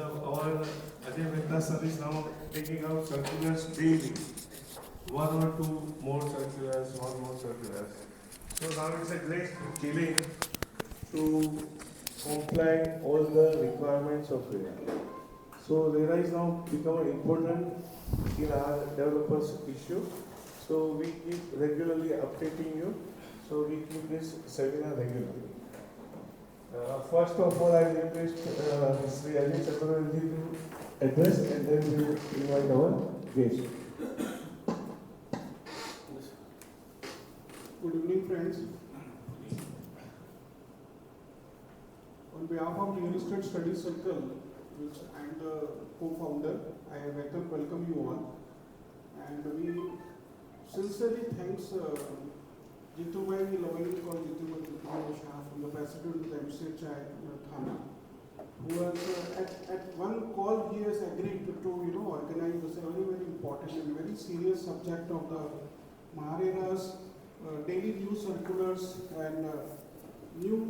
our Ajay Mehta sir is now taking out circulars daily. One or two more circulars, one more circulars. So now it's a great feeling to comply all the requirements of RERA. So RERA is now becoming important in our developers issue. So we keep regularly updating you. So we keep this seminar regularly. First of all, I request Sri Ajay Chakravarti to address, and then we will invite our guest. Good evening, friends. On behalf of Real Estate Study Circle, which I am the co-founder, I welcome you all. And we sincerely thanks Jitubai Loyal called Jitubai Shah from the president of the MCHI Thana, who has at one call he has agreed to organize this very important and very serious subject of the RERA's daily news circulars and new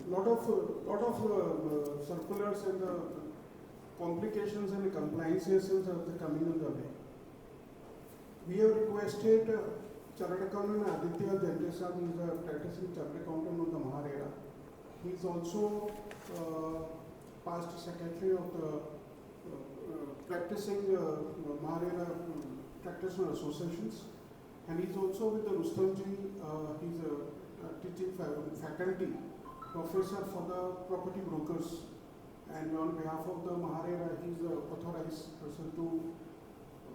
lot of circulars and complications and compliances are coming on the way. We have requested Chartered Accountant Aditya Jandesab, who is a practicing Chartered Accountant of the RERA. He is also past secretary of the practicing RERA practitioner associations, and he is also with the Rustamji. He is a teaching faculty professor for the property brokers, and on behalf of the RERA, he is the authorized person to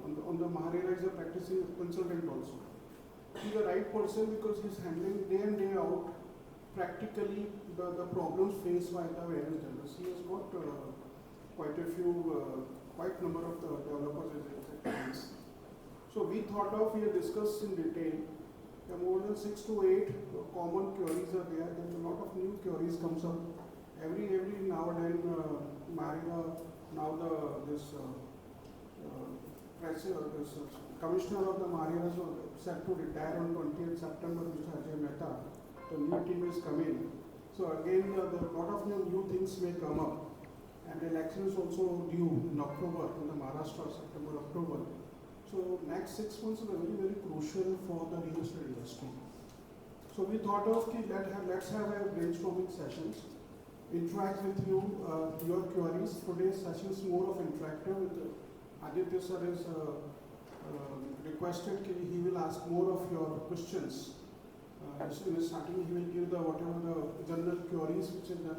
on the RERA is a practicing consultant also. He is the right person because he is handling day in day out practically the problems faced by the various developers. He has got quite number of the developers as clients. So we thought of, we have discussed in detail, there are more than 6 to 8 common queries are there. There is a lot of new queries comes up every now and then. This commissioner of the RERA is set to retire on 20th September, Mr. Ajay Mehta. The new team is coming. So again, there are a lot of new things may come up. And the election is also due in October, in the Maharashtra, September, October. So next 6 months are very crucial for the real estate industry. So we thought of let's have a brainstorming sessions, interact with you, your queries. Today's session is more of interactive. With Aditya sir is requested he will ask more of your questions. In the starting, he will give whatever the general queries, which is the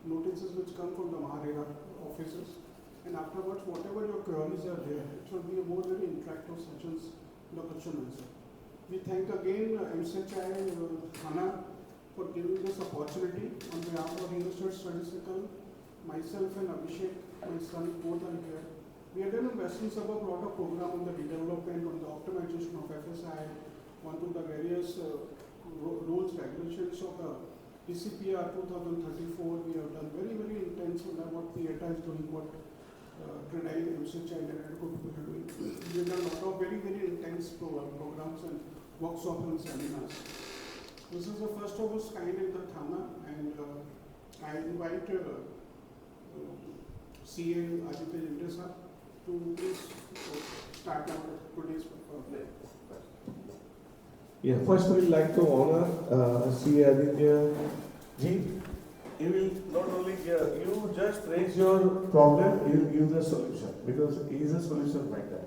notices which come from the RERA offices. And afterwards, whatever your queries are there, it should be a very interactive sessions in the question answer. We thank again MCHI Thana for giving this opportunity on behalf of Real Estate Study Circle. Myself and Abhishek, my son, both are here. We have done a Western Suburb lot of program on the redevelopment, on the optimization of FSI, on to the various rules, regulations of the DCPR 2034. We have done very intense on what PETA is doing, what Trinidad, MCHI, and are doing. We have done a lot of very intense programs and workshops and seminars. This is the first of its kind in the Thana, and I invite CA Aditya Jandesab to please start our today's program. Yeah, first we would like to honor CA Aditya Ji. He will not only you just raise your problem, he will give the solution because he is a solution finder.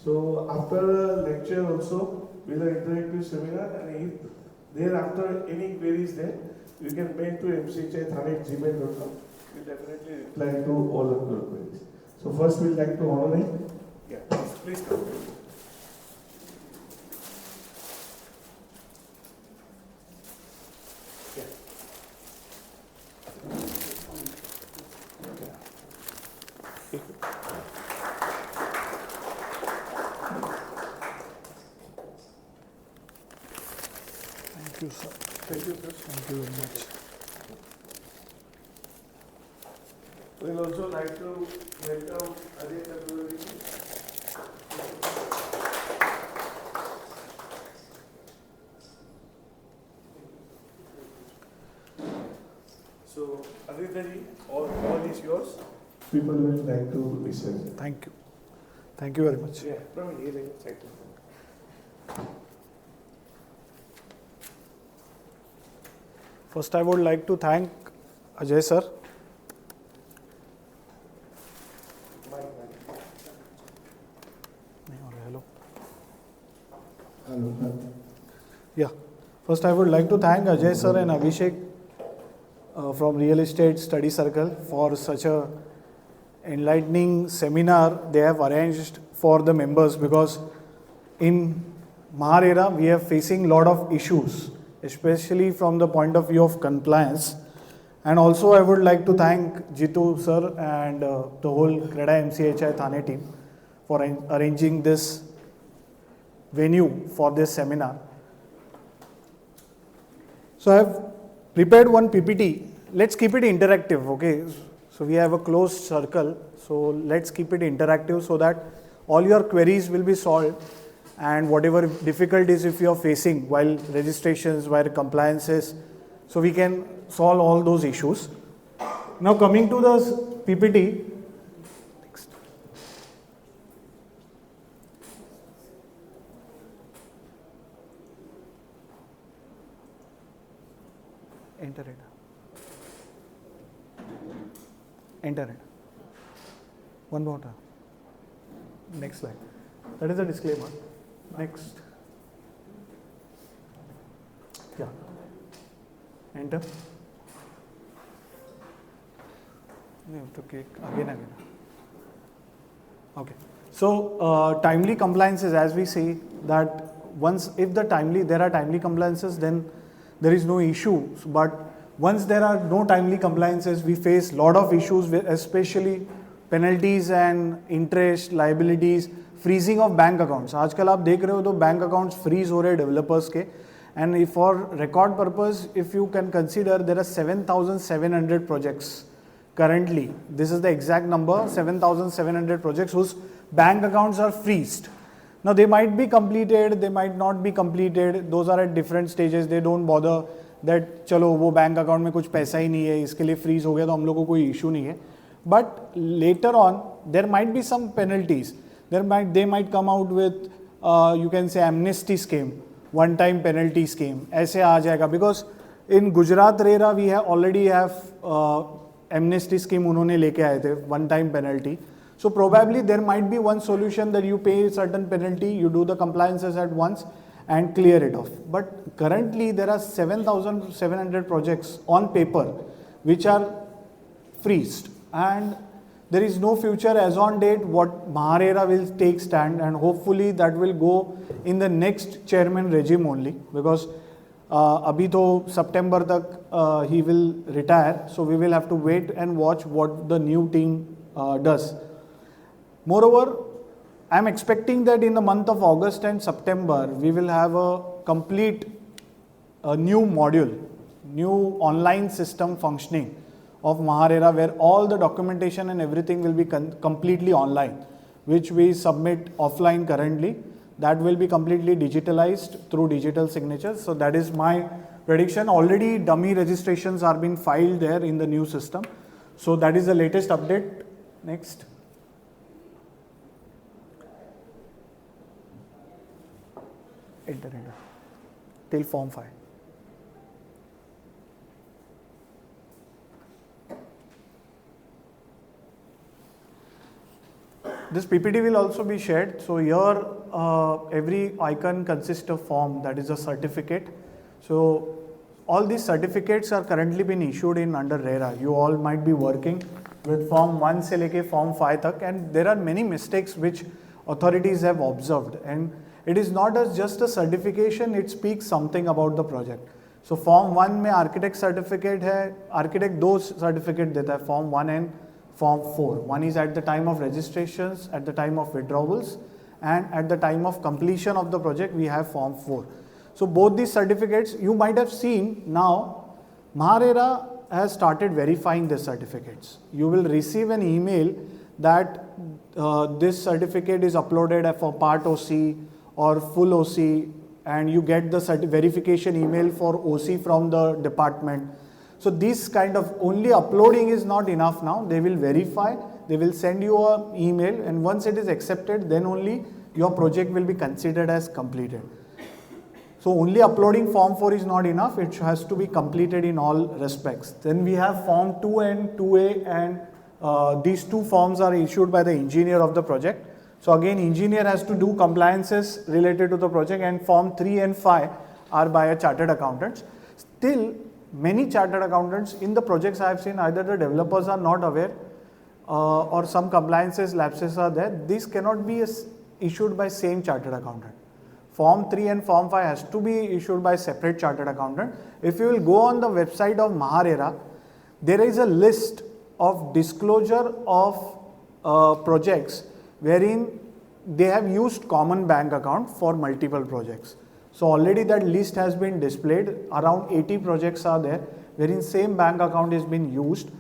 So after a lecture also, with an interactive seminar, and if thereafter any queries there, you can mail to mchithane@gmail.com. We'll definitely reply to all of your queries. So first we'd like to honor him. Yeah, please come. Thank you, sir. Thank you, sir. Thank you very much. We will also like to welcome Ajay Chakravarti. So, Aditya ji, all is yours. people will like to listen. Thank you. Thank you very much. Yeah, from here side. First, I would like to thank Ajay sir. Hello. Hello. Yeah. First, I would like to thank Ajay sir and Abhishek from Real Estate Study Circle for such a enlightening seminar they have arranged for the members, because in RERA we are facing a lot of issues, especially from the point of view of compliance. And also I would like to thank Jitu sir and the whole CREDA MCHI Thane team for arranging this venue for this seminar. So I have prepared one PPT. Let's keep it interactive, okay? So we have a closed circle. So let's keep it interactive so that all your queries will be solved, and whatever difficulties if you are facing while registrations, while compliances, so we can solve all those issues. Now coming to the PPT. Next. Enter it. Enter it. One more time. Next slide. That is a disclaimer. Next. Yeah. Enter. You have to click again. Okay. So timely compliances, as we say that once if there are timely compliances, then there is no issue. But once there are no timely compliances, we face lot of issues, with especially penalties and interest, liabilities, freezing of bank accounts. आजकल आप देख रहे हो तो bank accounts freeze हो रहे हैं developers के. And if for record purpose, if you can consider, there are 7,700 projects currently. This is the exact number, 7,700 projects whose bank accounts are freezed. Now they might be completed, they might not be completed. Those are at different stages. They don't bother that चलो वो bank account में कुछ पैसा ही नहीं है, इसके लिए freeze हो गया तो हम लोग को कोई इशू नहीं है. But later on, there might be some penalties. They might come out with you can say amnesty scheme, one time penalty scheme. ऐसे आ जाएगा, because in Gujarat RERA we already have amnesty scheme उन्होंने लेके आए थे, one time penalty. So probably there might be one solution that you pay certain penalty, you do the compliances at once and clear it off. But currently there are 7,700 projects on paper which are freezed, and there is no future as on date what RERA will take stand, and hopefully that will go in the next chairman regime only, because अभी तो September तक he will retire, so we will have to wait and watch what the new team does. Moreover, I am expecting that in the month of August and September we will have a complete new module, new online system functioning of RERA, where all the documentation and everything will be completely online, which we submit offline currently. That will be completely digitalized through digital signatures. So that is my prediction. Already dummy registrations are being filed there in the new system. So that is the latest update. Next. Enter. Till form 5. This PPT will also be shared. So here every icon consists of form, that is a certificate. So all these certificates are currently being issued in under RERA. You all might be working with form 1 से लेके form 5 तक, and there are many mistakes which authorities have observed, and it is not as just a certification, it speaks something about the project. So form 1 में architect certificate है, architect दो certificate देता है, form 1 and form 4. One is at the time of registrations, at the time of withdrawals, and at the time of completion of the project we have form 4. So both these certificates, you might have seen now, RERA has started verifying these certificates. You will receive an email that this certificate is uploaded for part OC or full OC, and you get the verification email for OC from the department. So this kind of only uploading is not enough now. They will verify they will send you an email, and once it is accepted, then only your project will be considered as completed. So only uploading form 4 is not enough, it has to be completed in all respects. Then we have form 2 and 2A, and these two forms are issued by the engineer of the project. So again, engineer has to do compliances related to the project, and form 3 and 5 are by a chartered accountant. Still, many chartered accountants in the projects I have seen, either the developers are not aware or some compliances lapses are there. This cannot be issued by same chartered accountant. Form 3 and Form 5 has to be issued by separate chartered accountant. If you will go on the website of RERA, there is a list of disclosure of projects wherein they have used common bank account for multiple projects. So already that list has been displayed. Around 80 projects are there wherein same bank account is being used.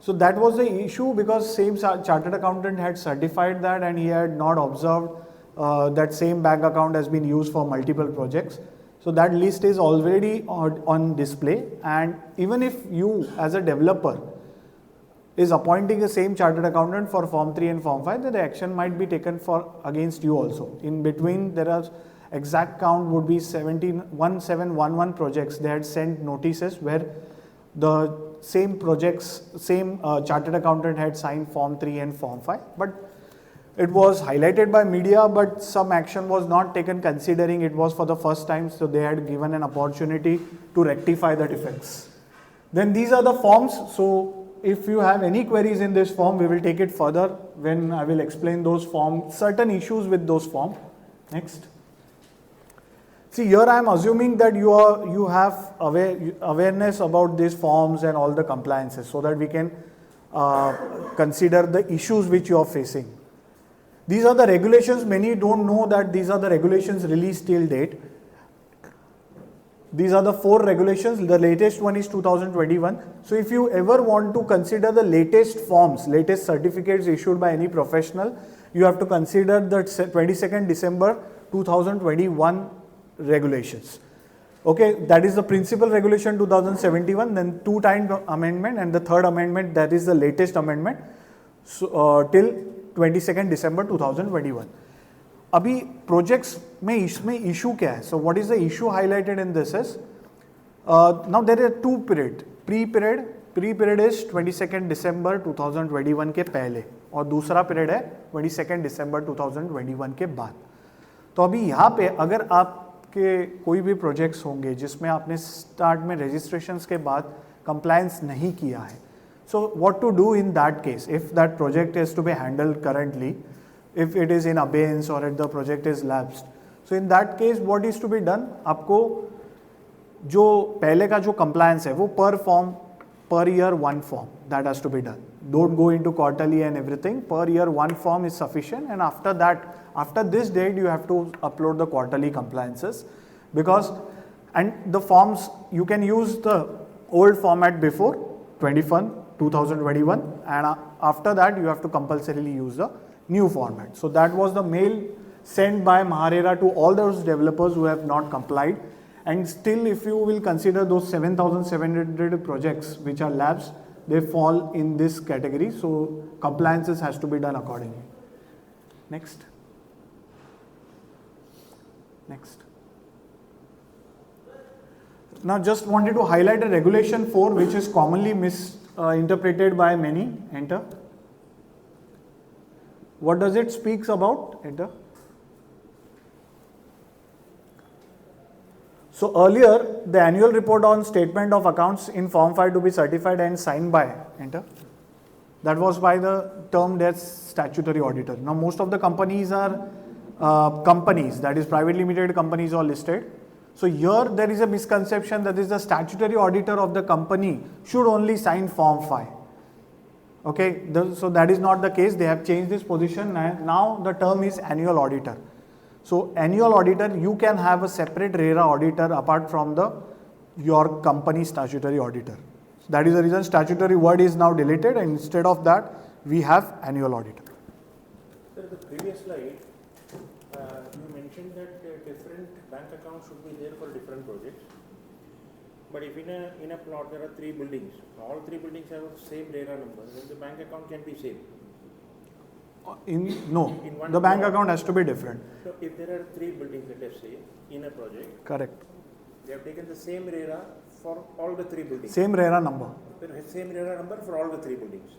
So that was the issue, because same chartered accountant had certified that, and he had not observed that same bank account has been used for multiple projects. So that list is already on display, and even if you as a developer is appointing the same chartered accountant for Form 3 and Form 5, then the action might be taken against you also. In between, there are exact count would be 1711 projects. They had sent notices where the same projects, same chartered accountant had signed Form 3 and Form 5, but it was highlighted by media, but some action was not taken considering it was for the first time, so they had given an opportunity to rectify the defects. Then these are the forms. So if you have any queries in this form, we will take it further when I will explain those forms, certain issues with those forms. Next. See, here I am assuming that you have awareness about these forms and all the compliances, so that we can consider the issues which you are facing. These are the regulations. Many don't know that these are the regulations released till date. These are the 4 regulations. The latest one is 2021. So if you ever want to consider the latest forms, latest certificates issued by any professional, you have to consider the 22nd December 2021 regulations. Okay, that is the principal regulation 2071, then 2-time amendment, and the 3rd amendment, that is the latest amendment, so till 22nd December 2021. अभी projects में इसमें issue क्या है? So what is the issue highlighted in this is, now there are 2 periods, pre-period is 22nd December 2021 के पहले, और दूसरा period है 22nd December 2021 के बाद. तो अभी यहाँ पे अगर आपके कोई भी projects होंगे जिसमें आपने start में registrations के बाद compliance नहीं किया है, so what to do in that case if that project is to be handled currently, if it is in abeyance or if the project is lapsed. So in that case what is to be done, आपको जो पहले का जो compliance है वो per year 1 form that has to be done. Don't go into quarterly and everything. Per year 1 form is sufficient, and after that, after this date you have to upload the quarterly compliances, because and the forms you can use the old format before 2021, and after that you have to compulsorily use the new format. So that was the mail sent by RERA to all those developers who have not complied. And still, if you will consider those 7,700 projects which are lapsed, they fall in this category. So compliances has to be done accordingly. Next. Now just wanted to highlight a regulation 4 which is commonly misinterpreted by many. Enter. What does it speaks about? Enter. So earlier, the annual report on statement of accounts in Form 5 to be certified and signed by, enter. That was by the termed as statutory auditor. Now most of the companies are companies, that is private limited companies or listed. So here there is a misconception that is the statutory auditor of the company should only sign Form 5. Okay, so that is not the case. They have changed this position, and now the term is annual auditor. So annual auditor, you can have a separate RERA auditor apart from your company statutory auditor. So that is the reason statutory word is now deleted, and instead of that we have annual auditor. Sir, the previous slide, you mentioned that different bank accounts should be there for different projects. But if in a plot there are 3 buildings, all 3 buildings have the same RERA number, then the bank account can be same. No, In one the bank block. account has to be different. So if there are 3 buildings, let us say, in a project, Correct. they have taken the same RERA for all the 3 buildings. Same RERA number. Same RERA number for all the 3 buildings.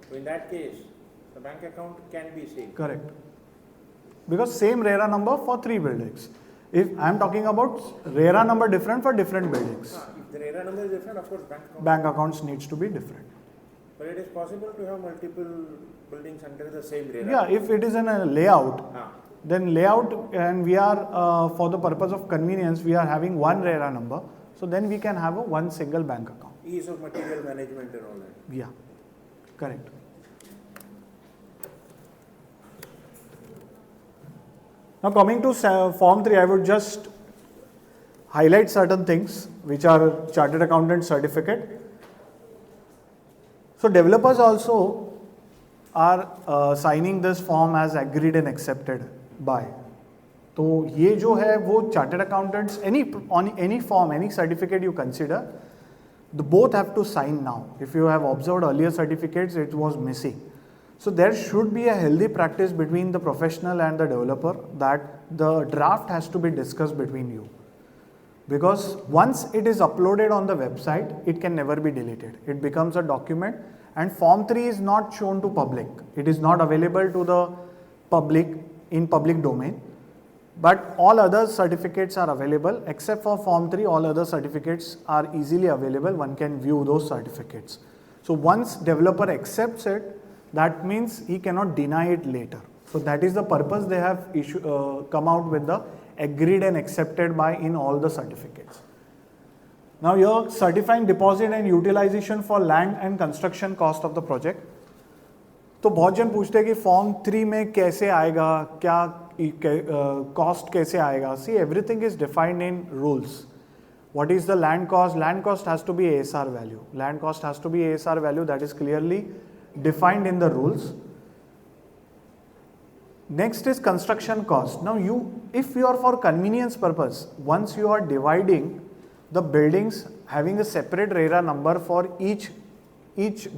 So in that case, the bank account can be same. Correct. Because same RERA number for 3 buildings. If I am talking about RERA number different for different buildings, If the RERA number is different, of course, bank accounts needs to be different. But it is possible to have multiple buildings under the same RERA. Yeah, if it is in a layout, then layout, and we are for the purpose of convenience, we are having one RERA number. So then we can have a one single bank account. Ease of material management and all that. Yeah, correct. Now coming to Form 3, I would just highlight certain things which are Chartered Accountant certificate. So developers also are signing this form as agreed and accepted by. तो ये जो है वो Chartered Accountants, on any form, any certificate you consider, the both have to sign now. If you have observed earlier certificates, it was missing. So there should be a healthy practice between the professional and the developer that the draft has to be discussed between you. Because once it is uploaded on the website, it can never be deleted. It becomes a document, and Form 3 is not shown to public. It is not available to the public in public domain. But all other certificates are available except for Form 3. All other certificates are easily available. One can view those certificates. So once developer accepts it, that means he cannot deny it later. So that is the purpose they have come out with the agreed and accepted by in all the certificates. Now you're certifying deposit and utilization for land and construction cost of the project. तो बहुत जन पूछते हैं कि form 3 में कैसे आएगा, क्या कॉस्ट कैसे आएगा. See everything is defined in rules. What is the land cost? Land cost has to be ASR value. Land cost has to be ASR value, that is clearly defined in the rules. Next is construction cost. Now if you are for convenience purpose, once you are dividing the buildings having a separate RERA number for each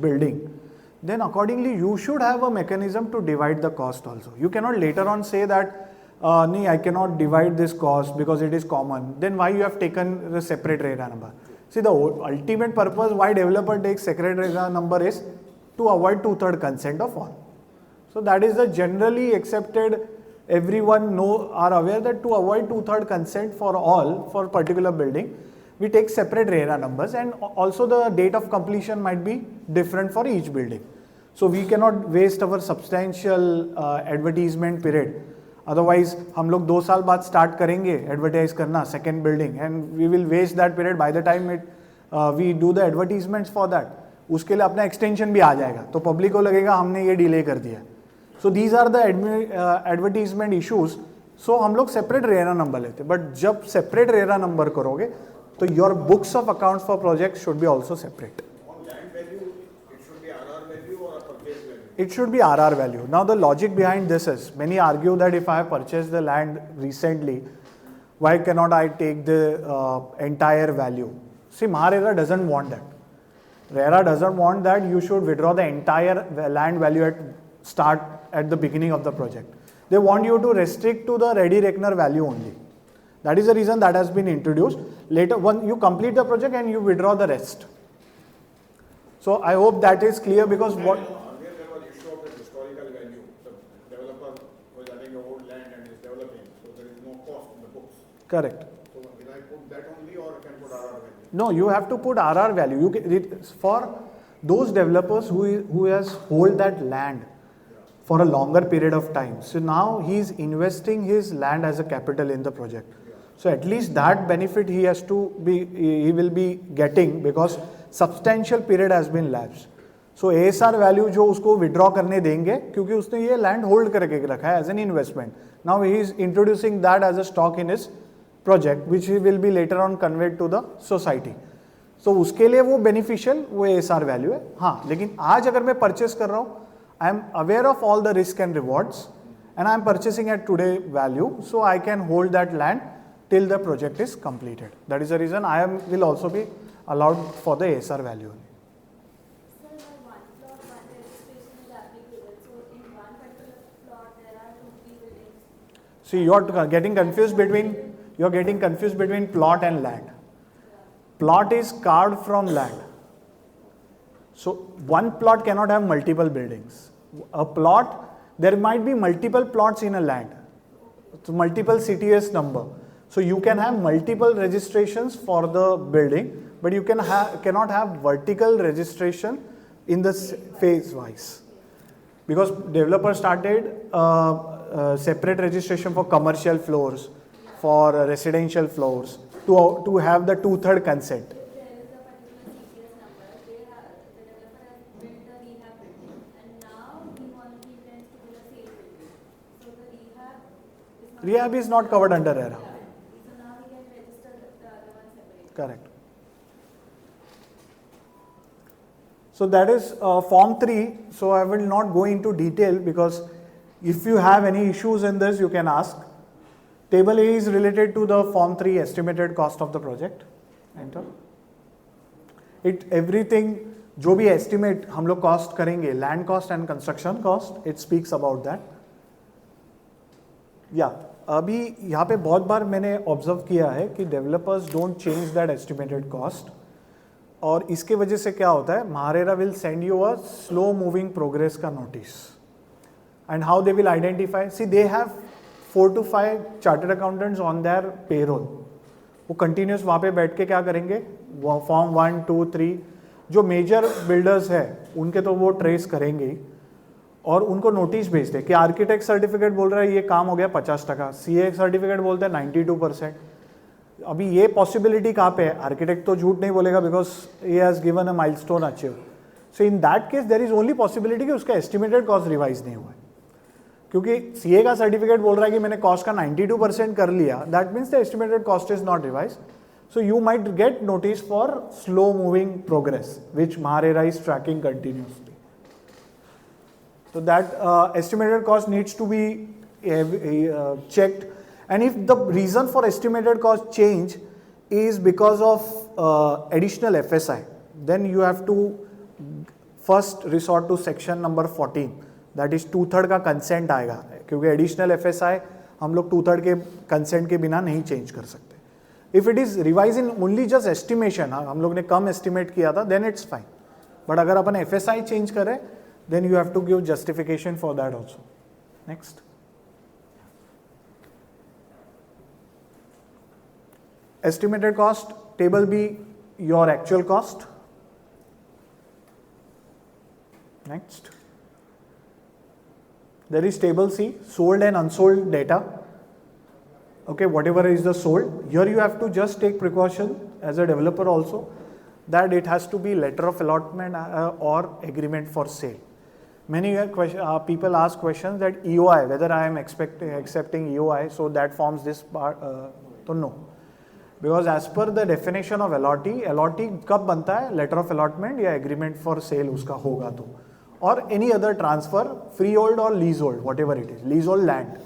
building, then accordingly you should have a mechanism to divide the cost also. You cannot later on say that no, I cannot divide this cost because it is common. Then why you have taken the separate RERA number? See, the ultimate purpose why developer takes separate RERA number is to avoid 2/3 consent of all. So that is the generally accepted, everyone are aware that to avoid 2/3 consent for all for particular building, we take separate RERA numbers, and also the date of completion might be different for each building. So we cannot waste our substantial advertisement period. Otherwise हम लोग 2 साल बाद start करेंगे advertise करना second building, and we will waste that period. By the time we do the advertisements for that, उसके लिए अपना extension भी आ जाएगा, तो public को लगेगा हमने ये delay कर दिया. So these are the advertisement issues. So हम लोग separate RERA number लेते, but जब separate RERA number करोगे तो your books of accounts for projects should be also separate. On land value, it should be RR value or a purchase value? It should be RR value. Now the logic behind this is, many argue that if I have purchased the land recently, why cannot I take the entire value? See, RERA doesn't want that. RERA doesn't want that you should withdraw the entire land value at the beginning of the project. They want you to restrict to the ready reckoner value only. That is the reason that has been introduced. Later, when you complete the project and you withdraw the rest. So I hope that is clear, because what... Earlier there was issue of the historical value. The developer was having a old land and is developing, so there is no cost in the books. Correct. So will I put that only, or can put RR value? No, you have to put RR value. For those developers who has hold that land for a longer period of time. So now he is investing his land as a capital in the project. So at least that benefit he will be getting, because substantial period has been lapsed. So ASR value जो उसको withdraw करने देंगे, क्योंकि उसने ये land hold करके रखा है as an investment. Now he is introducing that as a stock in his project, which will be later on conveyed to the society. So उसके लिए वो beneficial, वो ASR value है. हाँ, लेकिन आज अगर मैं purchase कर रहा हूँ, I am aware of all the risk and rewards, and I am purchasing at today value, so I can hold that land till the project is completed. That is the reason will also be allowed for the ASR value. Sir, one plot, one registration is applicable. So in one particular See, you're getting confused between plot and land. Plot is carved from land. So one plot cannot have multiple buildings. A plot, there might be multiple plots in a land. So multiple CTS number. So you can have multiple registrations for the building, but you cannot have vertical registration in the phase wise. Because developers started separate registration for commercial floors, for residential floors, to have the 2/3 consent. There is a particular CPS number. The developer has built a rehab building, and now he intends to build a sale building. So the rehab Rehab is not covered under RERA. So now he can register the other one separately. Correct. So that is Form 3. So I will not go into detail because if you have any issues in this, you can ask. Table A is related to the Form 3 estimated cost of the project. Enter. Everything जो भी estimate हम लोग cost करेंगे, land cost and construction cost, it speaks about that. Yeah. अभी यहाँ पे बहुत बार मैंने ऑब्जर्व किया है कि developers don't change that estimated cost, और इसके वजह से क्या होता है, MahaRERA will send you a slow moving progress का notice. And how they will identify, see they have 4 to 5 chartered accountants on their payroll. वो कंटिन्यूस वहाँ पे बैठ के क्या करेंगे, फॉर्म 1, 2, 3 जो मेजर बिल्डर्स है उनके तो वो ट्रेस करेंगे ही, और उनको नोटिस भेजते कि आर्किटेक्ट सर्टिफिकेट बोल रहा है ये काम हो गया 50%, सीए सर्टिफिकेट बोलते हैं 92%. अभी ये पॉसिबिलिटी कहाँ पे है, आर्किटेक्ट तो झूठ नहीं बोलेगा because he has given a milestone achieve. So in that case there is only possibility कि उसका एस्टिमेटेड कॉस्ट रिवाइज नहीं हुआ है, क्योंकि सीए का सर्टिफिकेट बोल रहा है कि मैंने कॉस्ट का 92% कर लिया, that means the estimated cost is not revise. So you might get notice for slow moving progress, which RERA is tracking continuously. So that estimated cost needs to be checked. And if the reason for estimated cost change is because of additional FSI, then you have to first resort to section number 14. That is 2/3 का consent आएगा, क्योंकि additional FSI हम लोग 2/3 के consent के बिना नहीं change कर सकते. If it is revised in only just estimation, हम लोग ने कम estimate किया था, then it's fine. But अगर अपन FSI change करें, then you have to give justification for that also. Next. Estimated cost, table B, your actual cost. Next. There is table C, sold and unsold data. Okay, whatever is the sold, here you have to just take precaution as a developer also that it has to be letter of allotment or agreement for sale. Many people ask questions that EOI, whether I am accepting EOI, so that forms this part, so no. Because as per the definition of allotee कब बनता है, letter of allotment या agreement for sale उसका होगा तो, or any other transfer, freehold or leasehold, whatever it is, leasehold land.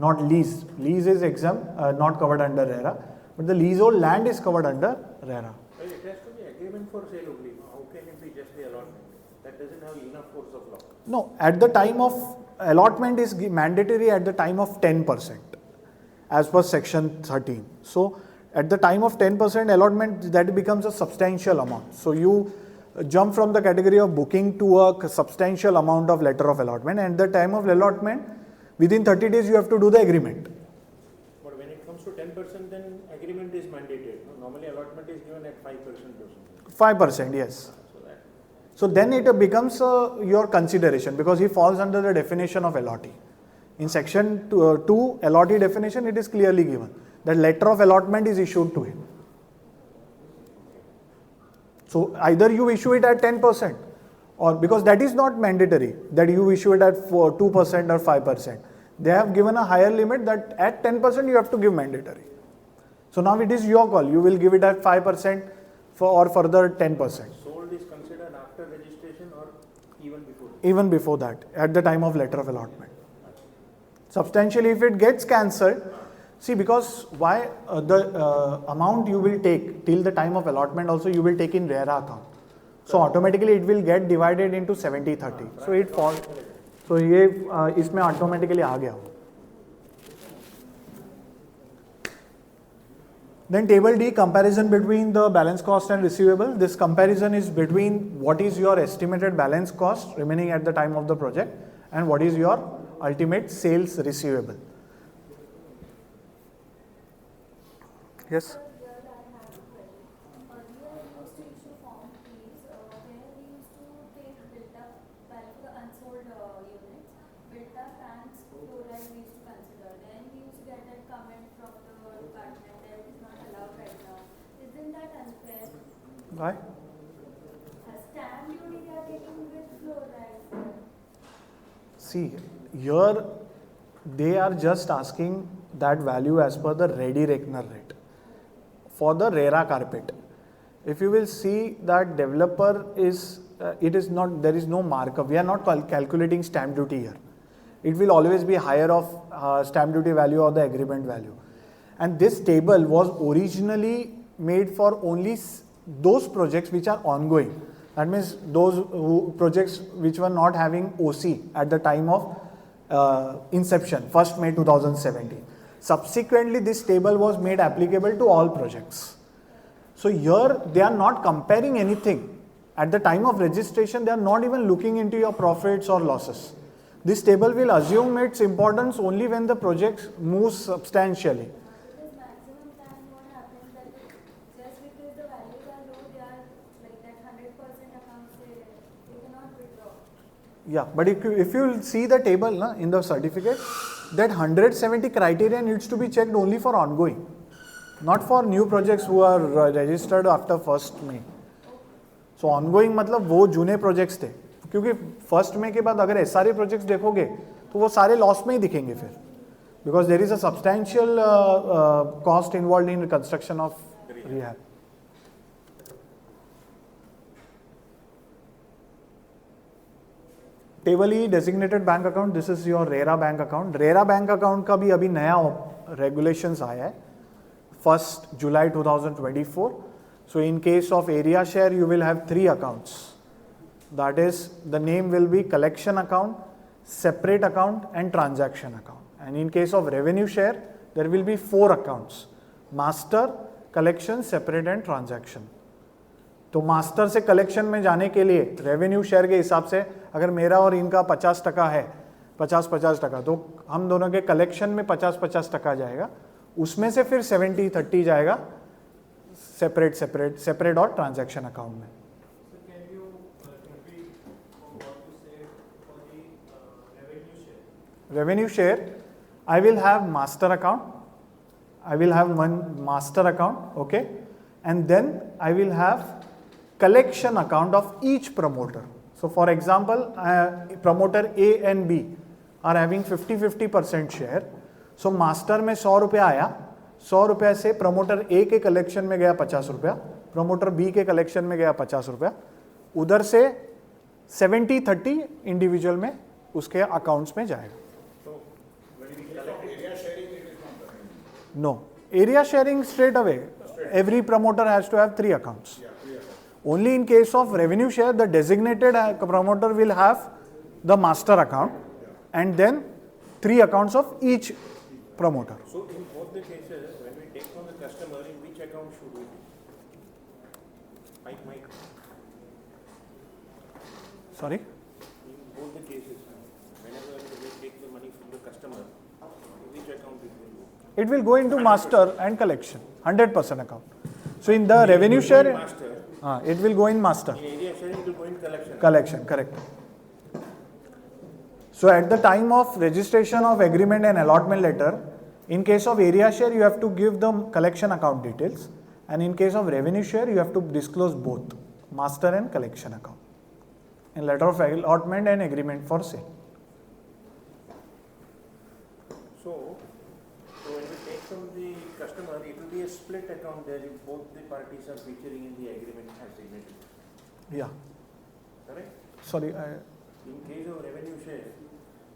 Not lease. Lease is exempt, not covered under RERA, but the leasehold land is covered under RERA. Well, it has to be agreement for sale only. How can it be just the allotment? That doesn't have enough force of law. No, at the time of allotment is mandatory at the time of 10%, as per section 13. So at the time of 10% allotment, that becomes a substantial amount. So you jump from the category of booking to a substantial amount of letter of allotment, and at the time of allotment, within 30 days you have to do the agreement. But when it comes to 10%, then agreement is mandated. Normally allotment is given at 5% or something. 5%, yes. So then it becomes your consideration, because he falls under the definition of allotee. In section 2 allotee definition, it is clearly given that letter of allotment is issued to him. So either you issue it at 10%, or because that is not mandatory that you issue it at 2% or 5%. They have given a higher limit that at 10% you have to give mandatory. So now it is your call. You will give it at 5% or further 10%. Sold is considered after registration or even before? Even before that, at the time of letter of allotment. Substantially, if it gets cancelled, see, because why the amount you will take till the time of allotment also you will take in RERA account. So automatically it will get divided into 70-30. So it falls. So ये इसमें automatically आ गया. Then table D, comparison between the balance cost and receivable. This comparison is between what is your estimated balance cost remaining at the time of the project and what is your ultimate sales receivable. Yes? Here I have a query. Earlier we used to issue Form Ps where we used to take built-up value for the unsold units, built-up and fluoride we used to consider. Then we used to get that comment from the department that it is not allowed right now. Isn't that unfair? Why? Stamp duty they are taking with fluoride. See, here they are just asking that value as per the ready reckoner rate for the RERA carpet. If you will see that developer is, it is not, there is no markup. We are not calculating stamp duty here. It will always be higher of stamp duty value or the agreement value. And this table was originally made for only those projects which are ongoing. That means those projects which were not having OC at the time of inception, 1st May 2017. Subsequently, this table was made applicable to all projects. So here they are not comparing anything. At the time of registration, they are not even looking into your profits or losses. This table will assume its importance only when the project moves substantially. Because maximum time what happens that just because the values are low, they are like that 100% accounts they cannot withdraw. Yeah, but if you will see the table in the certificate, that 170 criteria needs to be checked only for ongoing, not for new projects who are registered after 1st May. So ongoing मतलब वो जूने projects थे, क्योंकि 1st May के बाद अगर SRA projects देखोगे तो वो सारे loss में ही दिखेंगे फिर, because there is a substantial cost involved in construction of rehab. Table E designated bank account, this is your RERA bank account. RERA bank account का भी अभी नया रेगुलेशंस आया है 1st July 2024. So in case of area share you will have 3 accounts. That is, the name will be collection account, separate account and transaction account. And in case of revenue share there will be 4 accounts: master, collection, separate and transaction. तो master से collection में जाने के लिए revenue share के हिसाब से अगर मेरा और इनका 50% है, 50-50%, तो हम दोनों के कलेक्शन में 50-50% जाएगा, उसमें से फिर 70-30 जाएगा सेपरेट और ट्रांजैक्शन अकाउंट में. Revenue share, I will have master account, I will have one master account, okay, and then I will have collection account of each promoter. So for example, promoter A and B are having 50-50% share. So master में 100 रुपया आया, 100 रुपये से promoter A के collection में गया 50 रुपया, promoter B के collection में गया 50 रुपया, उधर से 70-30 individual में उसके accounts में जाएगा. No, area sharing straight away. Every promoter has to have 3 accounts. Only in case of revenue share, the designated promoter will have the master account and then 3 accounts of each promoter. So in both the cases, when we take from the customer, in which account should we take? Mike. Sorry? In both the cases, whenever we take the money from the customer, in which account it will go? It will go into master and collection, 100% account. So in the revenue share, Master. It will go in master. In area sharing, it will go in collection. Collection, correct. So at the time of registration of agreement and allotment letter, in case of area share, you have to give the collection account details, and in case of revenue share, you have to disclose both master and collection account in letter of allotment and agreement for sale. So when we take from the customer, it will be a split account there if both the parties are featuring in the agreement as signature. Yeah. Correct? Sorry. In case of revenue share,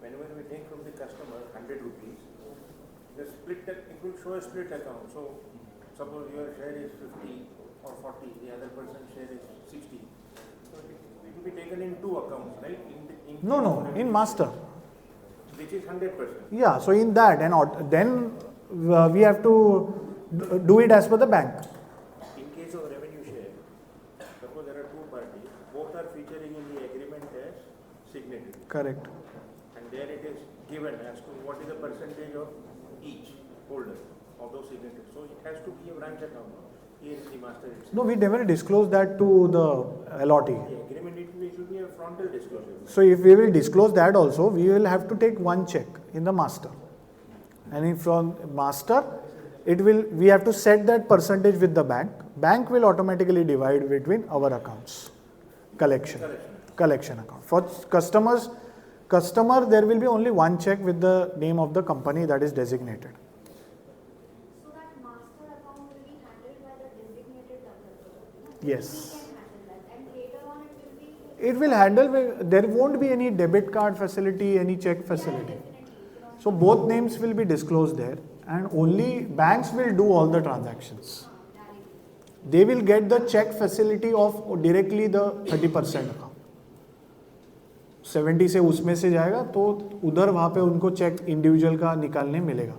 whenever we take from the customer 100 rupees, the split, it will show a split account. So suppose your share is 50 or 40, the other person's share is 60. So it will be taken in 2 accounts, right? No, in master. Which is 100%. Yeah, so in that, and then we have to do it as per the bank. In case of revenue share, suppose there are two parties, both are featuring in the agreement as signatory. Correct. And there it is given as to what is the percentage of each holder of those signatories. So it has to be a branch account. Here is the master itself. No, we never disclose that to the allotee. The agreement it should be a frontal disclosure. So if we will disclose that also, we will have to take one check in the master. And if from master, we have to set that percentage with the bank. Bank will automatically divide between our accounts. Collection account. For customer, there will be only one check with the name of the company that is designated. So that master account will be handled by the designated developer. Yes. We can handle that, and later on It will handle, there won't be any debit card facility, any check facility. So both names will be disclosed there, and only banks will do all the transactions. They will get the check facility of directly the 30% account. 70 से उसमें से जाएगा तो उधर वहाँ पे उनको check individual का निकालने मिलेगा.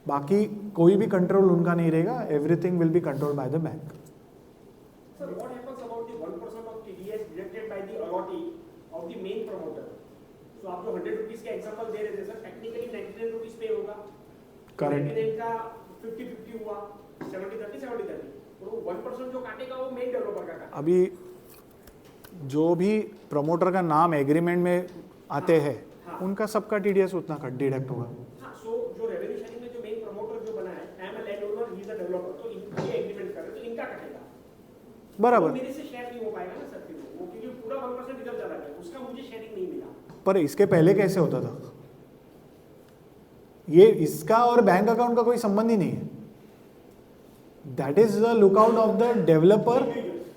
बाकी कोई भी कंट्रोल उनका नहीं रहेगा. Everything will be controlled by the bank. Sir, what happens about the 1% of TDS deducted by the allotee of the main promoter? So आप जो 100 रुपीस का एग्जांपल दे रहे थे सर, टेक्निकली 99 रुपीस पे होगा. Correct. 99 का 50-50 हुआ, 70-30, 70-30. तो 1% जो काटेगा वो मेन डेवलपर का काटेगा. अभी जो भी प्रमोटर का नाम एग्रीमेंट में आते हैं, उनका सबका टीडीएस उतना कट डिडक्ट होगा. हाँ, सो जो रेवेन्यू शेयरिंग में जो मेन प्रमोटर जो बना है, I am a land owner, he is a developer, तो ये एग्रीमेंट कर रहे हैं तो इनका कटेगा. बराबर. तो मेरे से शेयर नहीं हो पाएगा ना सर, वो क्योंकि पूरा 1% इधर चला गया, उसका मुझे शेयरिंग नहीं मिला. पर इसके पहले कैसे होता था? ये इसका और बैंक अकाउंट का कोई संबंध ही नहीं है. That is the lookout of the developer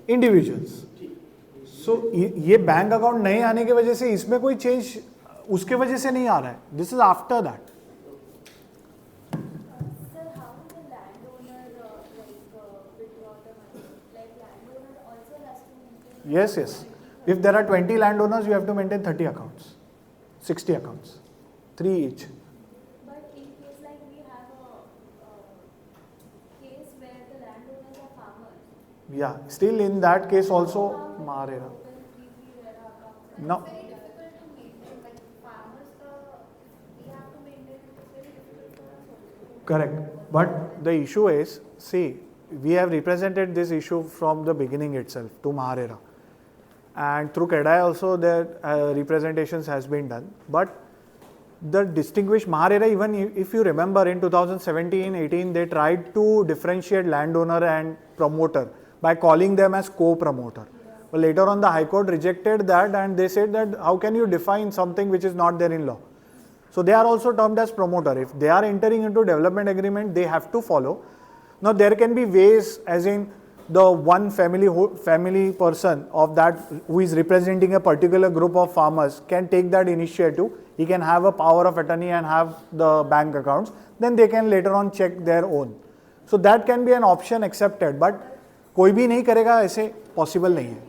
individuals. So ये बैंक अकाउंट नहीं आने की वजह से इसमें कोई चेंज उसके वजह से नहीं आ रहा है. This is after that. Sir, how will the landowner withdraw the money? Like landowner also has to maintain. Yes. If there are 20 landowners, you have to maintain 30 accounts, 60 accounts, 3 each. But in case like we have a case where the landowners are farmers. Yeah, still in that case also, RERA. No. It's very difficult to maintain. Like farmers, we have to maintain it. It's very difficult for us also. Correct. But the issue is, see, we have represented this issue from the beginning itself to RERA. And through KEDAI also their representations has been done. But the distinguished RERA, even if you remember in 2017-18, they tried to differentiate landowner and promoter by calling them as co-promoter. But later on the High Court rejected that and they said that how can you define something which is not there in law? So they are also termed as promoter. If they are entering into development agreement, they have to follow. Now there can be ways, as in the one family person of that who is representing a particular group of farmers can take that initiative. He can have a power of attorney and have the bank accounts. Then they can later on check their own. So that can be an option accepted. But कोई भी नहीं करेगा ऐसे possible नहीं है.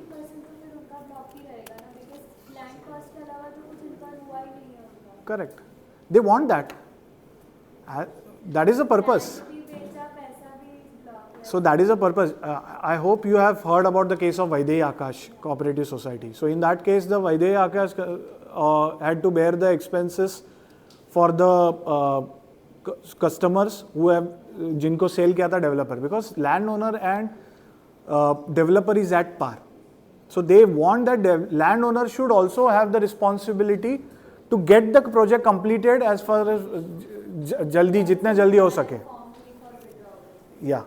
Correct. They want that. That is the purpose. So that is the purpose. I hope you have heard about the case of Vaidehi Akash Cooperative Society. So in that case, the Vaidehi Akash had to bear the expenses for the customers who have जिनको sell किया था developer, because landowner and developer is at par. So they want that landowner should also have the responsibility to get the project completed as far as jaldi जितने जल्दी हो सके. Yeah.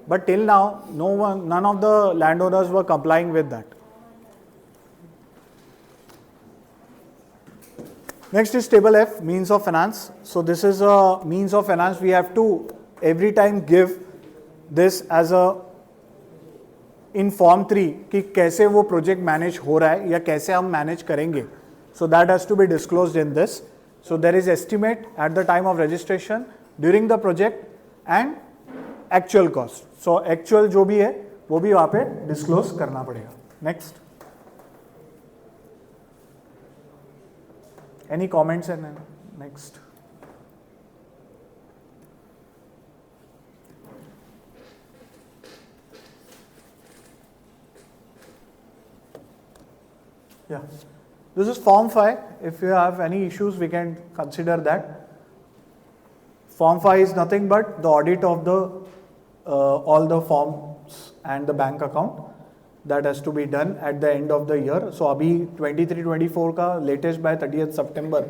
But till now, none of the landowners were complying with that. Next is table F, means of finance. So this is a means of finance. We have to every time give this as a in form 3 कि कैसे वो project manage हो रहा है या कैसे हम manage करेंगे. So that has to be disclosed in this. So there is estimate at the time of registration, during the project and actual cost. So actual जो भी है वो भी वहाँ पे disclose करना पड़ेगा. Next. Any comments? And next. Yeah. This is Form 5. If you have any issues, we can consider that. Form 5 is nothing but the audit of the all the forms and the bank account that has to be done at the end of the year. So अभी 23-24 का latest by 30th September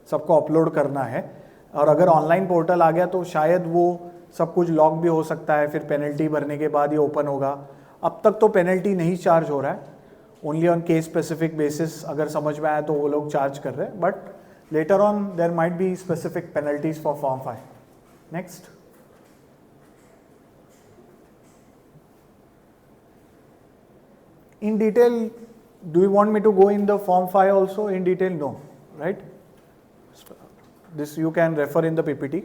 सबको upload करना है, और अगर online portal आ गया तो शायद वो सब कुछ लॉक भी हो सकता है, फिर पेनल्टी भरने के बाद ये ओपन होगा. अब तक तो पेनल्टी नहीं चार्ज हो रहा है, only on case specific basis अगर समझ में आया तो वो लोग चार्ज कर रहे हैं, but later on their might be specific penalties for form 5. Next. In detail, do you want me to go in the form 5 also in detail? No, right? This you can refer in the PPT.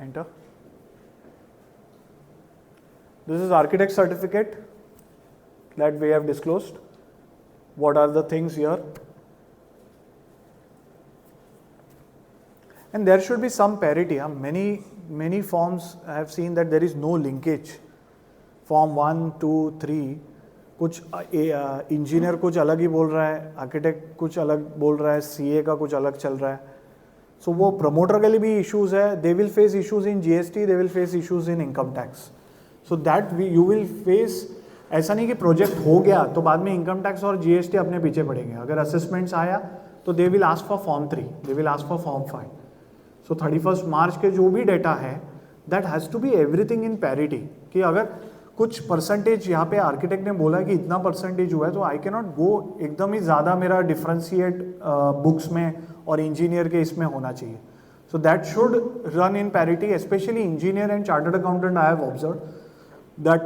Enter. This is architect certificate that we have disclosed. What are the things here? And there should be some parity. Many forms I have seen that there is no linkage. Form 1, 2, 3, कुछ engineer कुछ अलग ही बोल रहा है, architect कुछ अलग बोल रहा है, सीए का कुछ अलग चल रहा है. सो वो प्रमोटर के लिए भी इश्यूज है. They will face issues in GST, they will face issues in income tax. So that you will face. ऐसा नहीं कि प्रोजेक्ट हो गया तो बाद में इनकम टैक्स और जीएसटी अपने पीछे पड़ेंगे. अगर असेसमेंट्स आया तो they will ask for form 3, they will ask for form 5. So 31 March के जो भी डेटा है that has to be everything in parity. कि अगर कुछ परसेंटेज यहाँ पे आर्किटेक्ट ने बोला कि इतना परसेंटेज हुआ है तो आई कैन नॉट गो एकदम ही ज़्यादा मेरा डिफ्रेंशिएट बुक्स में और इंजीनियर के इसमें होना चाहिए. So that should run in parity. Specially engineer and chartered accountant I have observe that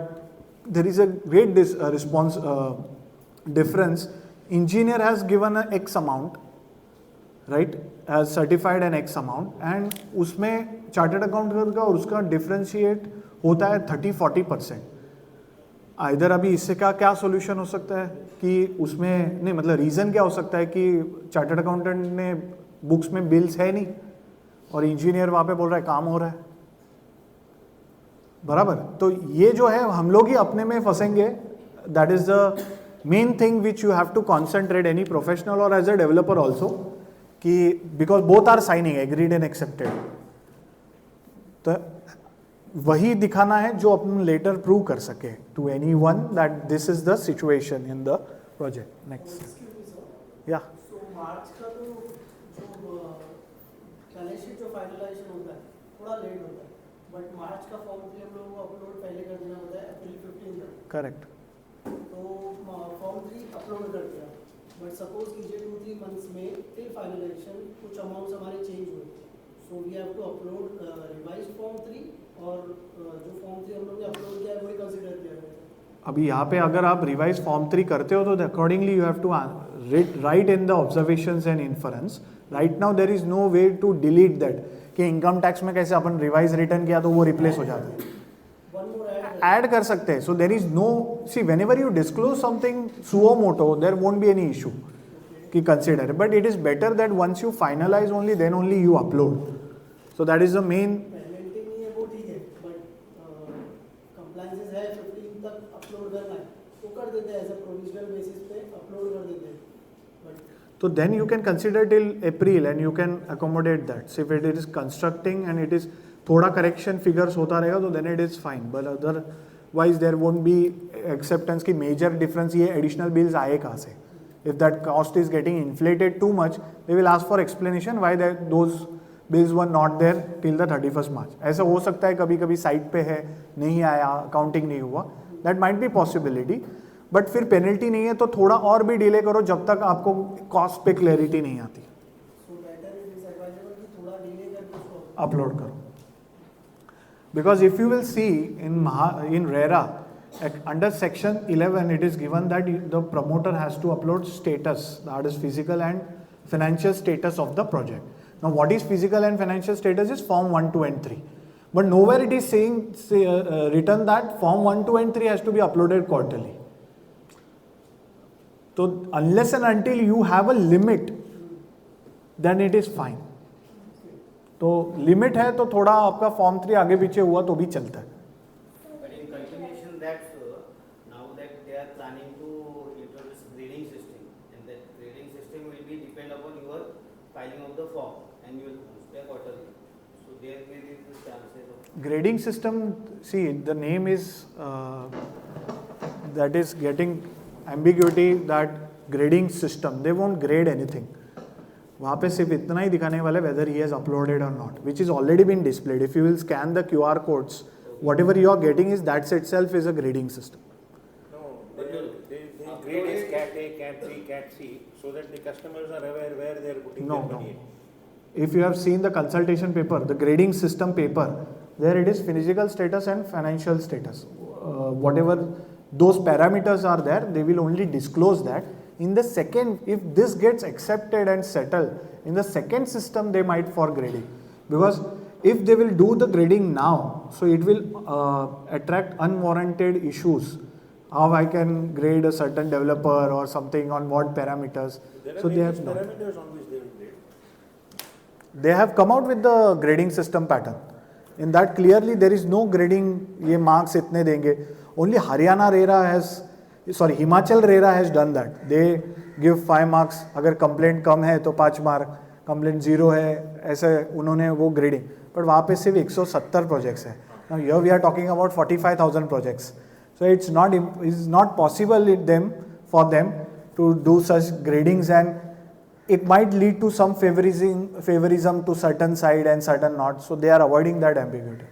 there is a great response difference. Engineer has given a X amount, right, has certified an X amount, and उसमें chartered accountant का और उसका differentiate होता है 30-40%. इधर अभी इससे क्या सोल्यूशन हो सकता है कि उसमें नहीं, मतलब रीज़न क्या हो सकता है कि चार्टर्ड अकाउंटेंट ने बुक्स में बिल्स है नहीं और इंजीनियर वहाँ पे बोल रहा है काम हो रहा है, बराबर. तो ये जो है हम लोग ही अपने में फंसेंगे. That is the main thing which you have to concentrate, any professional और एज अ डेवलपर ऑल्सो, कि because both are signing agreed and accepted. तो वही दिखाना है जो अपन लेटर प्रूव कर सके to anyone that this is the situation in the project. Next. या सो मार्च का तो जो बैलेंस शीट जो फाइनलाइजेशन होता है थोड़ा लेट होता है, बट मार्च का फॉर्म 3 हम लोगों को अपलोड पहले कर देना होता है अप्रैल 15 तक. करेक्ट. तो फॉर्म 3 अपलोड कर दिया, बट सपोज कीजिए 2-3 मंथ्स में टिल फाइनलाइजेशन कुछ अमाउंट्स हमारे चेंज हुए, so we have to upload revised form 3, और जो फॉर्म 3 हम लोग ने अपलोड किया है वही कंसीडर किया गया. अभी यहाँ पे अगर आप रिवाइज फॉर्म 3 करते हो तो accordingly you have to write in the observations and inference. Right now there is no way to delete that, कि इनकम टैक्स में कैसे अपन रिवाइज रिटर्न किया तो वो रिप्लेस हो जाता है, ऐड कर सकते हैं. So there is no, see whenever you disclose something suo moto there won't be any issue कि consider, but it is better that once you finalise only then only you upload. So that is the main. So then you can consider till April and you can accommodate that. So if it is constructing and it is थोड़ा correction figures होता रहेगा तो then it is fine. But otherwise there won't be acceptance की major difference. ये additional bills आए कहाँ से? If that cost is getting inflated too much, they will ask for explanation why those bills were not there till the 31st March. ऐसा हो सकता है कभी कभी साइट पे है, नहीं आया, अकाउंटिंग नहीं हुआ. That might be possibility. But फिर पेनल्टी नहीं है तो थोड़ा और भी डिले करो जब तक आपको कॉस्ट पे क्लैरिटी नहीं आती. अपलोड करो. Because if you will see in RERA under section 11 it is given that the promoter has to upload status, that is physical and financial status of the project. Now what is physical and financial status is form 1, 2 and 3. But nowhere it is saying written that form 1, 2 and 3 has to be uploaded quarterly. So unless and until you have a limit, then it is fine. तो limit है तो थोड़ा आपका form 3 आगे पीछे हुआ तो भी चलता है. But in continuation that now there may be the chances of Grading system, see, the name is, that is getting ambiguity, that grading system, they won't grade anything. वहाँ पे सिर्फ इतना ही दिखाने वाले whether he has uploaded or not, which is already been displayed. If you will scan the QR codes, whatever you are getting is that itself is a grading system. No, they grade as Cat A, Cat B, Cat C, so that the customers are aware where they are putting their money in. If you have seen the consultation paper, the grading system paper, there it is physical status and financial status. Whatever those parameters are there, they will only disclose that. In the second, if this gets accepted and settled, in the second system they might for grading. Because if they will do the grading now, so it will attract unwarranted issues. How I can grade a certain developer or something on what parameters. So they have not. Parameters on which they will grade. They have come out with the grading system pattern. In that clearly there is no grading, ये marks इतने देंगे. Only Haryana RERA has, sorry, Himachal RERA has done that. They give 5 marks. अगर complaint कम है तो 5 mark, complaint 0 है, ऐसे उन्होंने वो grading. But वहाँ पे सिर्फ 170 projects है. Now here we are talking about 45,000 projects. So it's not possible for them to do such gradings, and it might lead to some favorism to certain side and certain not. So they are avoiding that ambiguity.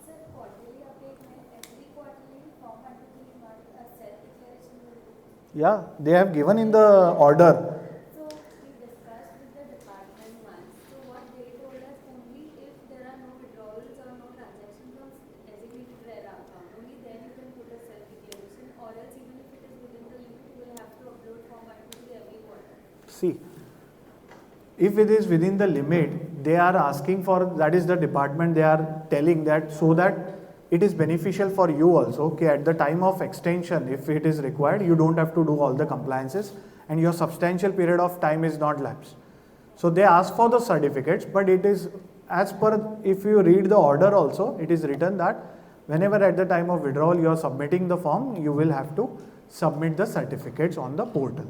Sir, quarterly update में every quarterly form 123 is not a self-declaration will do. Yeah, they have given in the order. So we discussed with the department once. So what they told us, only if there are no withdrawals or no transactions from designated RERA account, only then you can put a self-declaration, or else even if it is within the limit, you will have to upload form 123 every quarter. See, if it is within the limit, they are asking for, that is the department, they are telling that so that it is beneficial for you also. Okay, at the time of extension, if it is required, you don't have to do all the compliances and your substantial period of time is not lapsed. So they ask for the certificates, but it is as per, if you read the order also, it is written that whenever at the time of withdrawal you are submitting the form, you will have to submit the certificates on the portal.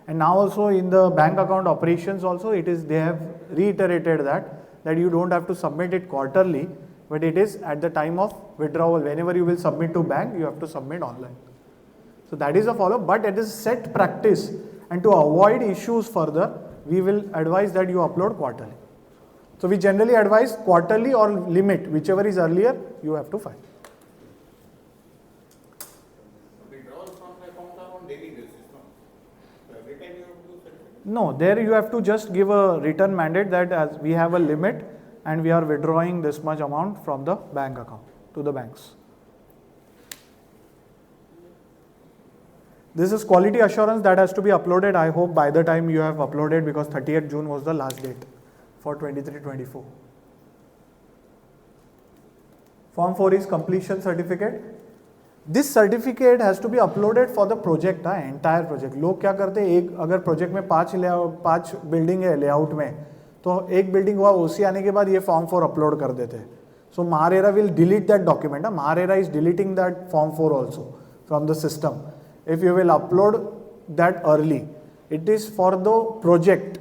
And now also in the bank account operations also, it is, they have reiterated that you don't have to submit it quarterly, but it is at the time of withdrawal. Whenever you will submit to bank, you have to submit online. So that is a follow, but it is set practice, and to avoid issues further, we will advise that you upload quarterly. So we generally advise quarterly or limit, whichever is earlier, you have to file. withdrawals from the account are on daily basis, no? So every time you have to do certificate? No, there you have to just give a written mandate that as we have a limit and we are withdrawing this much amount from the bank account to the banks. This is quality assurance that has to be uploaded. I hope by the time you have uploaded, because 30th June was the last date for 23-24. Form 4 is completion certificate. This certificate has to be uploaded for the project, entire project. लोग क्या करते हैं, एक अगर project में 5 building है layout में, तो एक बिल्डिंग हुआ ओसी आने के बाद ये फॉर्म 4 अपलोड कर देते हैं. So RERA will delete that document. RERA is deleting that form 4 also from the system. If you will upload that early, it is for the project.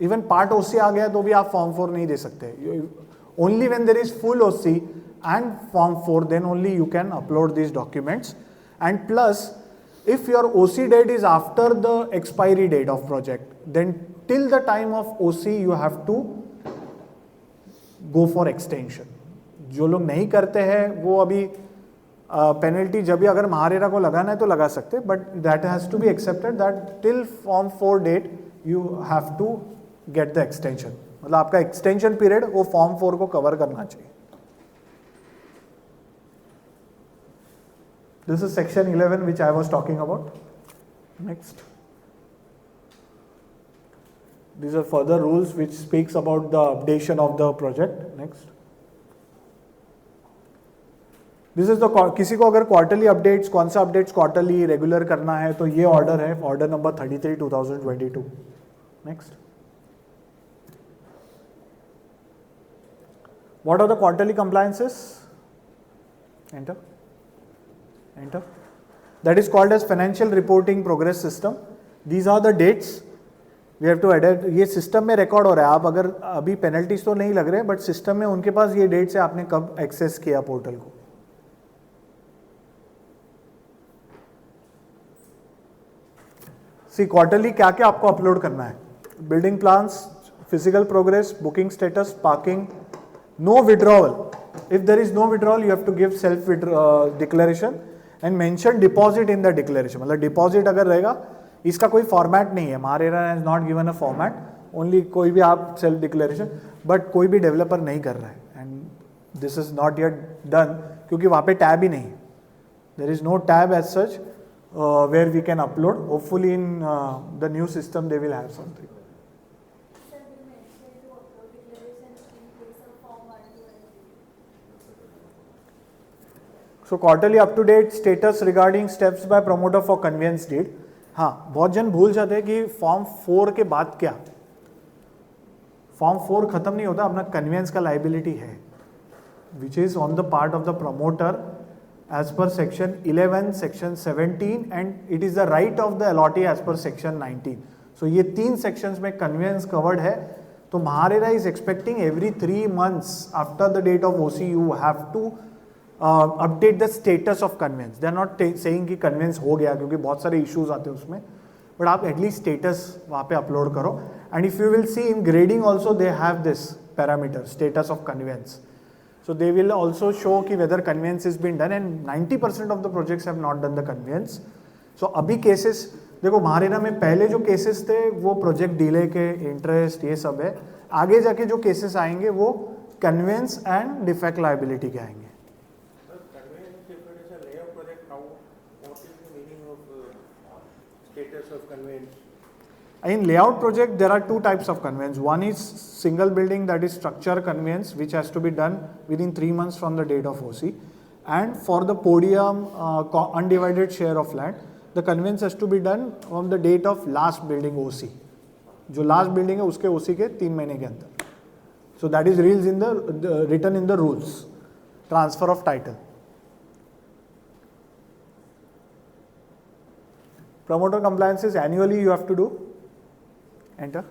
Even part OC आ गया तो भी आप form 4 नहीं दे सकते. Only when there is full OC and form 4, then only you can upload these documents. And plus, if your OC date is after the expiry date of project, then till the time of OC you have to go for extension. जो लोग नहीं करते हैं वो अभी penalty जब भी अगर RERA को लगाना है तो लगा सकते, but that has to be accepted that till form 4 date you have to get the extension. मतलब आपका extension period वो form 4 को cover करना चाहिए. This is section 11 which I was talking about. Next. These are further rules which speaks about the updation of the project. Next. This is the, किसी को अगर quarterly updates, कौन सा updates quarterly regular करना है तो ये order है, order number 33/2022. Next. What are the quarterly compliances? Enter. Enter. That is called as financial reporting progress system. These are the dates we have to edit, ये system में record हो रहा है, आप अगर अभी पेनल्टीज तो नहीं लग रहे बट सिस्टम में उनके पास ये डेट से आपने कब एक्सेस किया पोर्टल को. सी क्वार्टरली क्या क्या आपको अपलोड करना है. Building plans, physical progress, booking status, parking, no withdrawal. If there is no withdrawal you have to give self declaration and mention deposit in the declaration. मतलब डिपॉजिट अगर रहेगा, इसका कोई फॉर्मेट नहीं है, RERA has not given a format, only कोई भी आप सेल्फ डिक्लेरेशन, बट कोई भी डेवलपर नहीं कर रहा है and this is not yet done क्योंकि वहाँ पे टैब ही नहीं है. There is no tab as such where we can upload. Hopefully in the new system they will have something. Sir, you mentioned to upload declaration in case of Form 1, 2 and 3. So quarterly up to date status regarding steps by promoter for conveyance deed. हाँ, बहुत जन भूल जाते हैं कि form 4 के बाद क्या. फॉर्म 4 खत्म नहीं होता, अपना कन्वेंस का लाइबिलिटी है which is on the part of the promoter as per section 11, section 17 and it is the right of the allottee as per section 19. So ये 3 सेक्शंस में कन्वेंस कवर्ड है. तो RERA is expecting every 3 months after the date of OC you have to update the status of conveyance. They are not saying कि conveyance हो गया क्योंकि बहुत सारे इश्यूज आते हैं उसमें, बट आप एटलीस्ट स्टेटस वहाँ पे अपलोड करो. And if you will see in grading also they have this parameter status of conveyance. So they will also show कि whether conveyance is been done and 90% of the projects have not done the conveyance. So अभी cases देखो RERA में पहले जो cases थे वो project delay के, interest, ये सब है. आगे जाके जो केसेस आएंगे वो कन्वेंस एंड डिफेक्ट लाइबिलिटी के आएंगे. Status of conveyance. In layout project, there are 2 types of conveyance. One is single building, that is structure conveyance, which has to be done within 3 months from the date of OC. And for the podium undivided share of land, the conveyance has to be done on the date of last building OC. जो last building है उसके OC के 3 महीने के अंदर. So that is written in the rules. Transfer of title. Promoter compliances annually you have to do. Enter.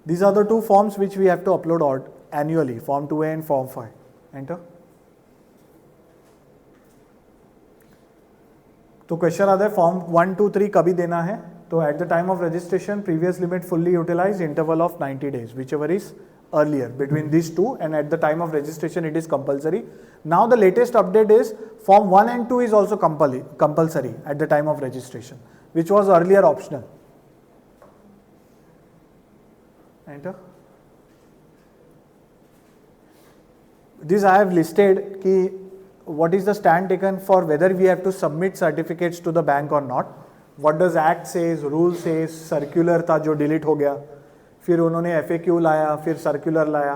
These are the 2 forms which we have to upload annually, Form 2A and Form 5. Enter. तो question आता है form 1, 2, 3 कभी देना है. तो at the time of registration previous limit fully utilize, interval of 90 days, whichever is earlier between these 2, and at the time of registration it is compulsory. Now the latest update is Form 1 and 2 is also compulsory at the time of registration, which was earlier optional. Enter. This I have listed कि what is the stand taken for whether we have to submit certificates to the bank or not. What does Act says, rule says, circular था जो delete हो गया, फिर उन्होंने FAQ लाया, फिर circular लाया,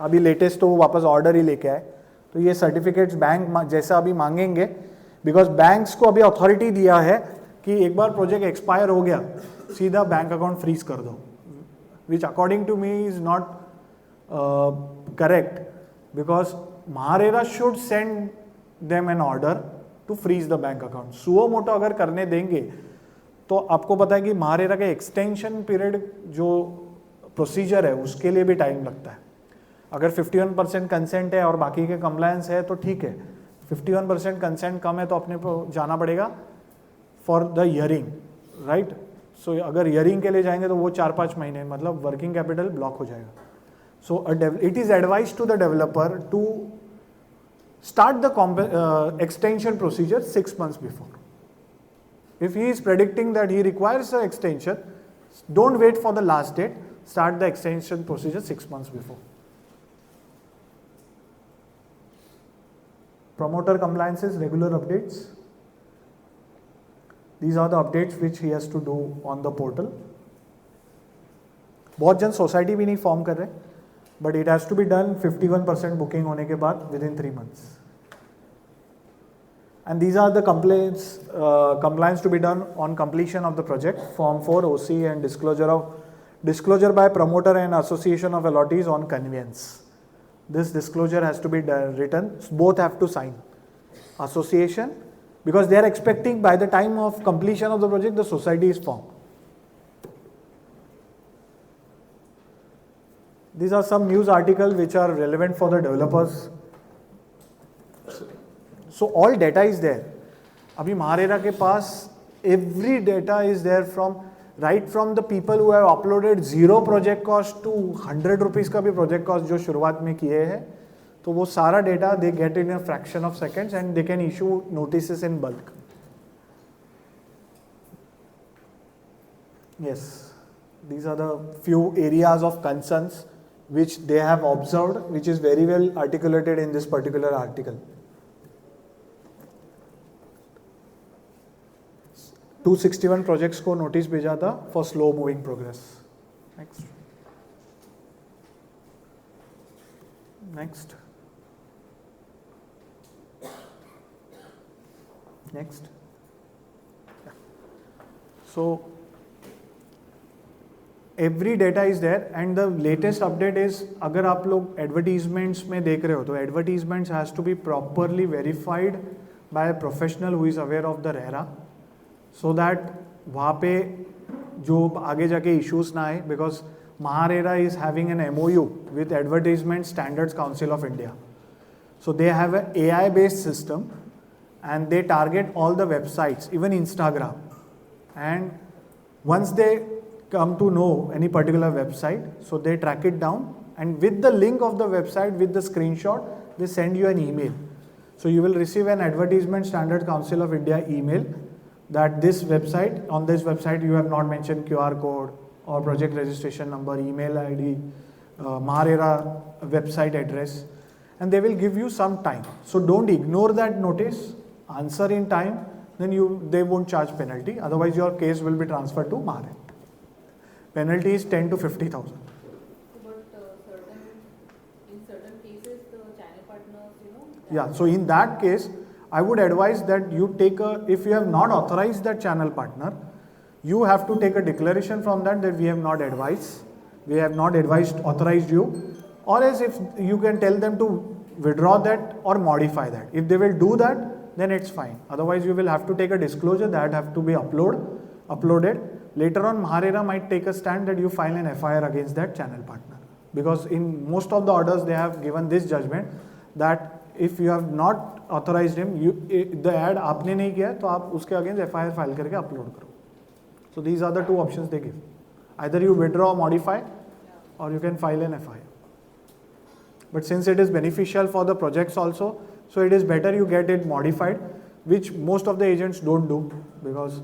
अभी लेटेस्ट तो वो वापस ऑर्डर ही लेके आए. तो ये सर्टिफिकेट्स बैंक जैसा अभी मांगेंगे बिकॉज बैंक्स को अभी अथॉरिटी दिया है कि एक बार प्रोजेक्ट एक्सपायर हो गया सीधा बैंक अकाउंट फ्रीज कर दो, which according to me is not correct because RERA should send them an order to freeze the bank account. Suo motu अगर करने देंगे तो आपको पता है कि RERA के एक्सटेंशन पीरियड जो प्रोसीजर है उसके लिए भी टाइम लगता है. अगर 51% कंसेंट है और बाकी के कंप्लायंस है तो ठीक है, 51% कंसेंट कम है तो अपने को जाना पड़ेगा फॉर द हियरिंग, राइट. सो अगर हियरिंग के लिए जाएंगे तो वो 4-5 महीने मतलब वर्किंग कैपिटल ब्लॉक हो जाएगा. So it is advise to the developer to start the extension procedure 6 months before. If he is predicting that he requires an extension, don't wait for the last date, start the extension procedure 6 months before. Promoter compliances, regular updates. These are the updates which he has to do on the portal. बहुत जन society भी नहीं form कर रहे, but it has to be done 51% booking होने के बाद within 3 months. And these are the compliance to be done on completion of the project. Form 4 OC and disclosure by promoter and association of allottees on conveyance. This disclosure has to be written. Both have to sign. Association because they are expecting by the time of completion of the project, the society is formed. These are some news articles which are relevant for the developers. So all data is there. अभी महारेरा के पास every data is there from right from the people who have uploaded 0 project cost to 100 rupees का भी project cost जो शुरुआत में किए हैं, तो वो सारा data they get in a fraction of seconds and they can issue notices in bulk. Yes, these are the few areas of concerns which they have observed, which is very well articulated in this particular article. 261 projects को notice भेजा था for slow moving progress. Next. Next. Next. Yeah. So every data is there and the latest update is अगर आप लोग advertisements में देख रहे हो तो advertisements has to be properly verified by a professional who is aware of the RERA, so that वहाँ पे जो आगे जाके issues ना आए, because RERA is having an MOU with Advertisement Standards Council of India. So they have an AI based system and they target all the websites, even Instagram, and once they come to know any particular website, so they track it down and with the link of the website, with the screenshot, they send you an email. So you will receive an Advertisement Standards Council of India email that this website, on this website you have not mentioned QR code or project registration number, email ID, RERA website address, and they will give you some time. So don't ignore that notice, answer in time, then they won't charge penalty, otherwise your case will be transferred to RERA. Penalty is 10 to 50,000. But in certain cases, the channel partners, Yeah, so in that case, I would advise that you take if you have not authorized that channel partner, you have to take a declaration from that we have not advised, authorized you, or else if you can tell them to withdraw that or modify that. If they will do that, then it's fine. Otherwise, you will have to take a disclosure that have to be uploaded. Later on, RERA might take a stand that you file an FIR against that channel partner. Because in most of the orders, they have given this judgment that if you have not authorized him, the ad आपने नहीं किया तो आप उसके against FIR file करके upload करो. So these are the two options they give. Either you withdraw or modify, or you can file an FIR. But since it is beneficial for the projects also, so it is better you get it modified, which most of the agents don't do because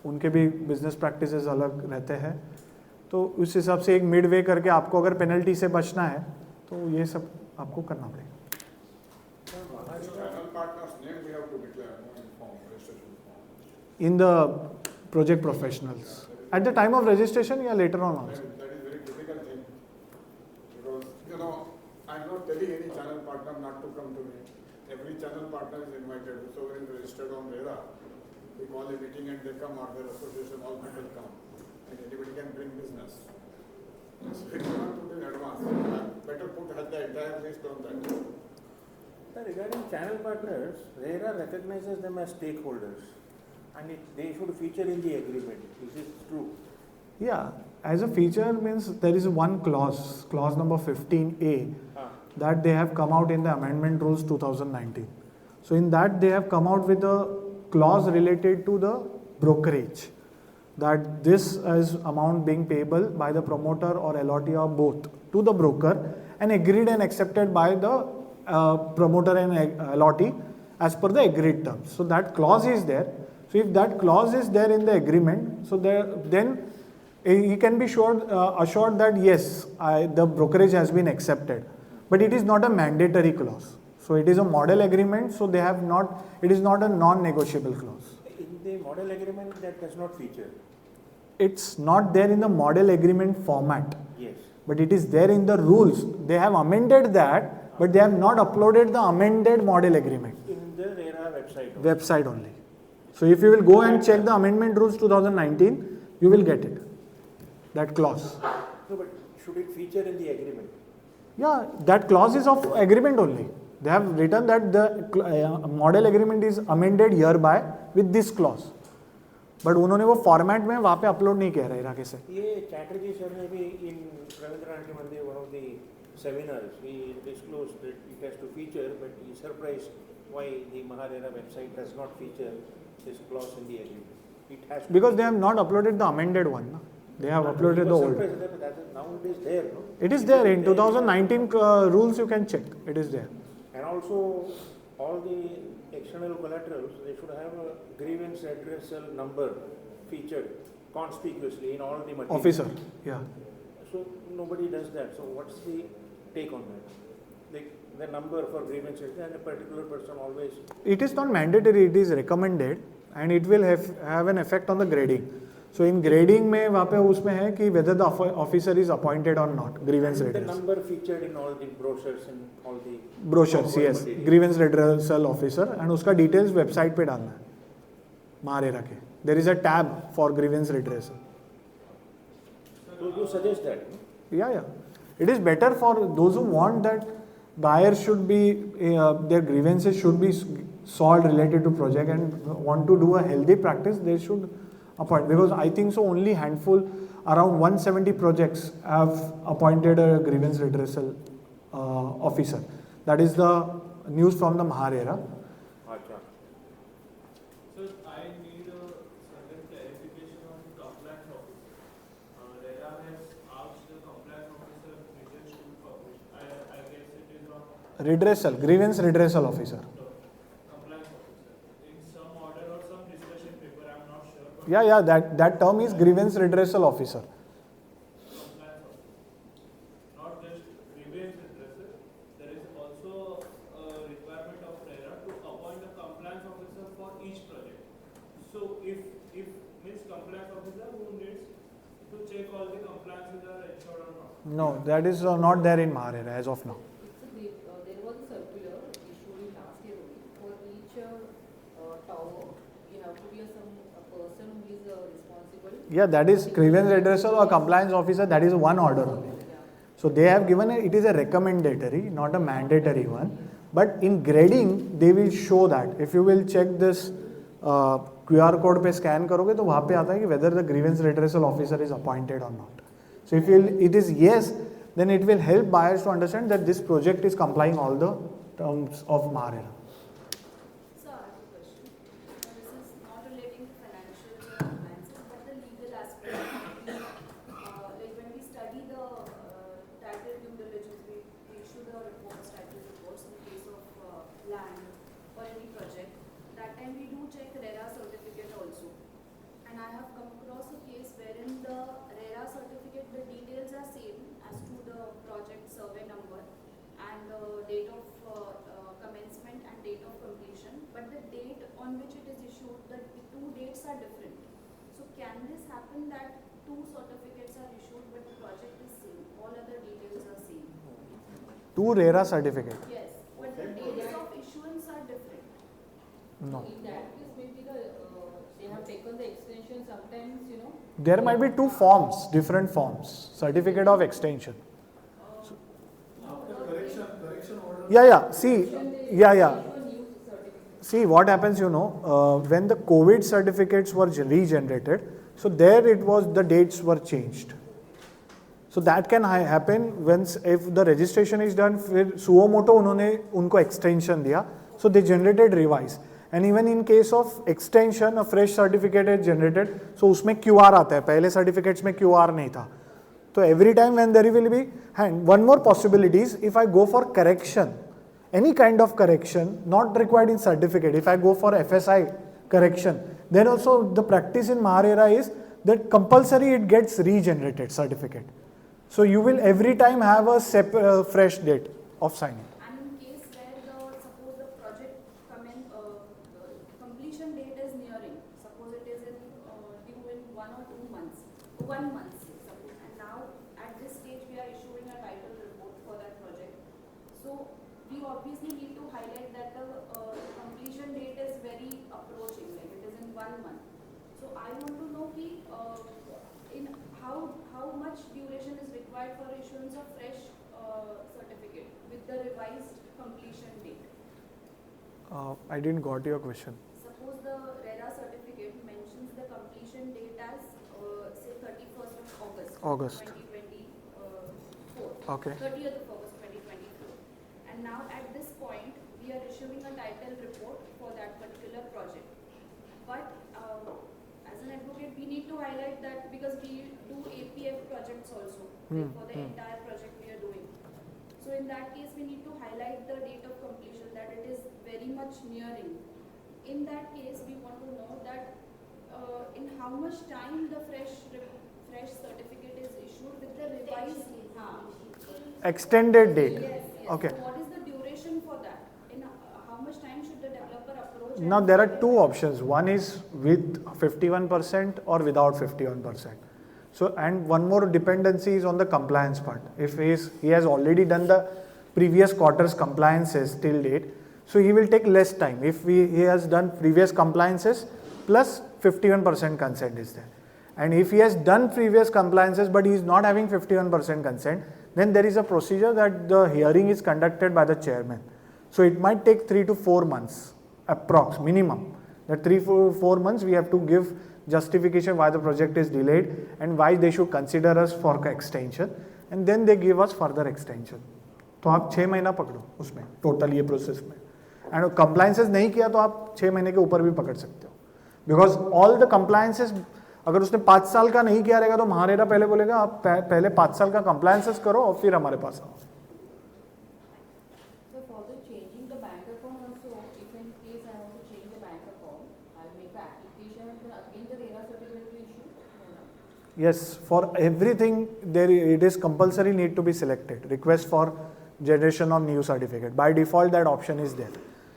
उनके भी business practices अलग रहते हैं. तो उस हिसाब से एक मिड वे करके आपको अगर पेनल्टी से बचना है तो ये सब आपको करना पड़ेगा. In the project professionals at the time of registration, yeah, later on also. That is very critical thing, because I'm not telling any channel partner not to come to me. Every channel partner is invited. So when registered on RERA, we call a meeting and they come, or their association, all people come, and anybody can bring business. So if you want to do in advance, better put the entire list on that. Sir, regarding channel partners, RERA recognizes them as stakeholders, and they should feature in the agreement. Is this true? Yeah, as a feature means there is one clause number 15A, that they have come out in the amendment rules 2019. So in that they have come out with a clause related to the brokerage, that this is amount being payable by the promoter or allotee or both to the broker and agreed and accepted by the promoter and allotee as per the agreed terms. So that clause is there. So if that clause is there in the agreement, so then he can be assured that yes, the brokerage has been accepted, but it is not a mandatory clause. So it is a model agreement, so they have not, it is not a non-negotiable clause. In the model agreement, that does not feature. It's not there in the model agreement format. Yes. But it is there in the rules. They have amended that, but they have not uploaded the amended model agreement. In the RERA website. Website only. So if you will go and check the amendment rules 2019, you will get it. That clause. No, but should it feature in the agreement? Yeah, that clause is of agreement only. They have written that the model agreement is amended hereby with this clause. But उन्होंने वो format में वहाँ पे upload नहीं किया RERA के से. ये चैटर्जी सर ने भी in रविंद्रनाथ मंदिर one of the seminars he disclosed that it has to feature, but he is surprised why the RERA website does not feature this clause in the agreement. It has to Because they have not uploaded the amended one. No? They have uploaded the old. Now it is there, no? It is there in 2019 rules. You can check. It is there. And also, all the external collaterals, they should have a grievance addressal number featured conspicuously in all the materials. Officer, yeah. So nobody does that. So what's the take on that? Like the number for grievance address and a particular person always. It is not mandatory. It is recommended, and it will have an effect on the grading. So in grading में वहाँ पे उसमें है कि whether the officer is appointed or not, grievance and the redressal. number featured in all the brochures and all the Brochures, yes, materials. grievance redressal officer, and उसका details website पे डालना है RERA के. There is a tab for grievance redressal. So you suggest that? No? Yeah. It is better for those who want that buyers should be their grievances should be solved related to project and want to do a healthy practice. They should appoint, because I think so only handful, around 170 projects have appointed a grievance redressal officer. That is the news from the RERA. Acha. So I need a certain clarification on the compliance officer. RERA has asked the compliance officer details to be published. I guess it is on Redressal, grievance redressal officer. compliance officer. In some order or some discussion paper, I am not sure. But Yeah, that term is grievance redressal officer. compliance officer. Not just grievance redressal. There is also a requirement of RERA to appoint a compliance officer for each project. So if means compliance officer who needs to check all the compliances are ensured or not. No, that is not there in RERA as of now. There was a circular issued in last year only. For each tower, you have to be a person who is responsible. Yeah, that is grievance redressal or compliance officer. That is one order only. So they have given it is a recommendatory, not a mandatory one. But in grading, they will show that. If you will check this QR code पे scan करोगे तो वहाँ पे आता है कि whether the grievance redressal officer is appointed or not. So if it is yes, then it will help buyers to understand that this project is complying all the terms of RERA. So I have a question. This is not relating to financial compliances, but the legal aspect. Like when we study the title due diligence, we issue the reports, title reports in case of land or any project. That time we do check RERA certificate also. And I have come across a case wherein the RERA certificate, the details are same as to the project survey number and the date of commencement and date of completion, but the date on which it is issued, the two dates are different. So can this happen that two certificates are issued but the project is same, all other details are same? Two RERA certificate. Yes, but the dates of issuance are different. No. In that case, maybe they have taken the extension sometimes, There might be two forms, different forms. Certificate of extension. Yeah. See what happens, when the COVID certificates were regenerated, so there it was the dates were changed. So that can happen once if the registration is done. फिर suo moto उन्होंने उनको extension दिया, so they generated revise. And even in case of extension, a fresh certificate is generated, so उसमें QR आता है. पहले certificates में QR नहीं था. So every time when there will be, and one more possibility is if I go for correction, any kind of correction, not required in certificate, if I go for FSI correction, then also the practice in RERA is that compulsory it gets regenerated certificate. So you will every time have a fresh date of signing. And in case where suppose the project completion date is nearing, suppose it is due in 1 or 2 months, 1 month suppose, and now at this stage we are issuing a title report for that project. So we obviously need to highlight that the completion date is very approaching, like it is in 1 month. So I want to know in how much duration is required for issuance of fresh certificate with the revised completion date. I didn't got your question. Suppose the RERA certificate mentions the completion date as say 31st of August. 2024. Okay. 30th of August 2024. And now at this point we are issuing a title report for that particular project. But as an advocate we need to highlight that because we do APF projects also like for the entire project we are doing. So in that case we need to highlight the date of completion that it is very much nearing. In that case we want to know that in how much time the fresh certificate is issued with the revised Extended date. Yes. Okay. So what is the duration for that? In how much time should the developer approach? Now there are two options. One is with 51% or without 51%. So and one more dependency is on the compliance part. If he has already done the previous quarter's compliances till date, so he will take less time. If he has done previous compliances plus 51% consent is there. And if he has done previous compliances but he is not having 51% consent, then there is a procedure that the hearing is conducted by the chairman. So it might take 3 to 4 months, approx minimum. That 3 to 4 months we have to give justification why the project is delayed and why they should consider us for extension, and then they give us further extension. तो आप 6 महीना पकड़ो उसमें total ये process में, and compliances नहीं किया तो आप 6 महीने के ऊपर भी पकड़ सकते हो, बिकॉज ऑल द कंप्लायंसेस अगर उसने 5 साल का नहीं किया रहेगा तो महारेरा पहले बोलेगा आप पहले 5 साल का कंप्लायंसेस करो और फिर हमारे पास आओ. So for the changing the bank account also, if in case I want to change the bank account, I'll make the application and then again the RERA certificate will be issued. Yes, for everything there it is compulsory need to be selected. Request for generation of new certificate. By default that option is there.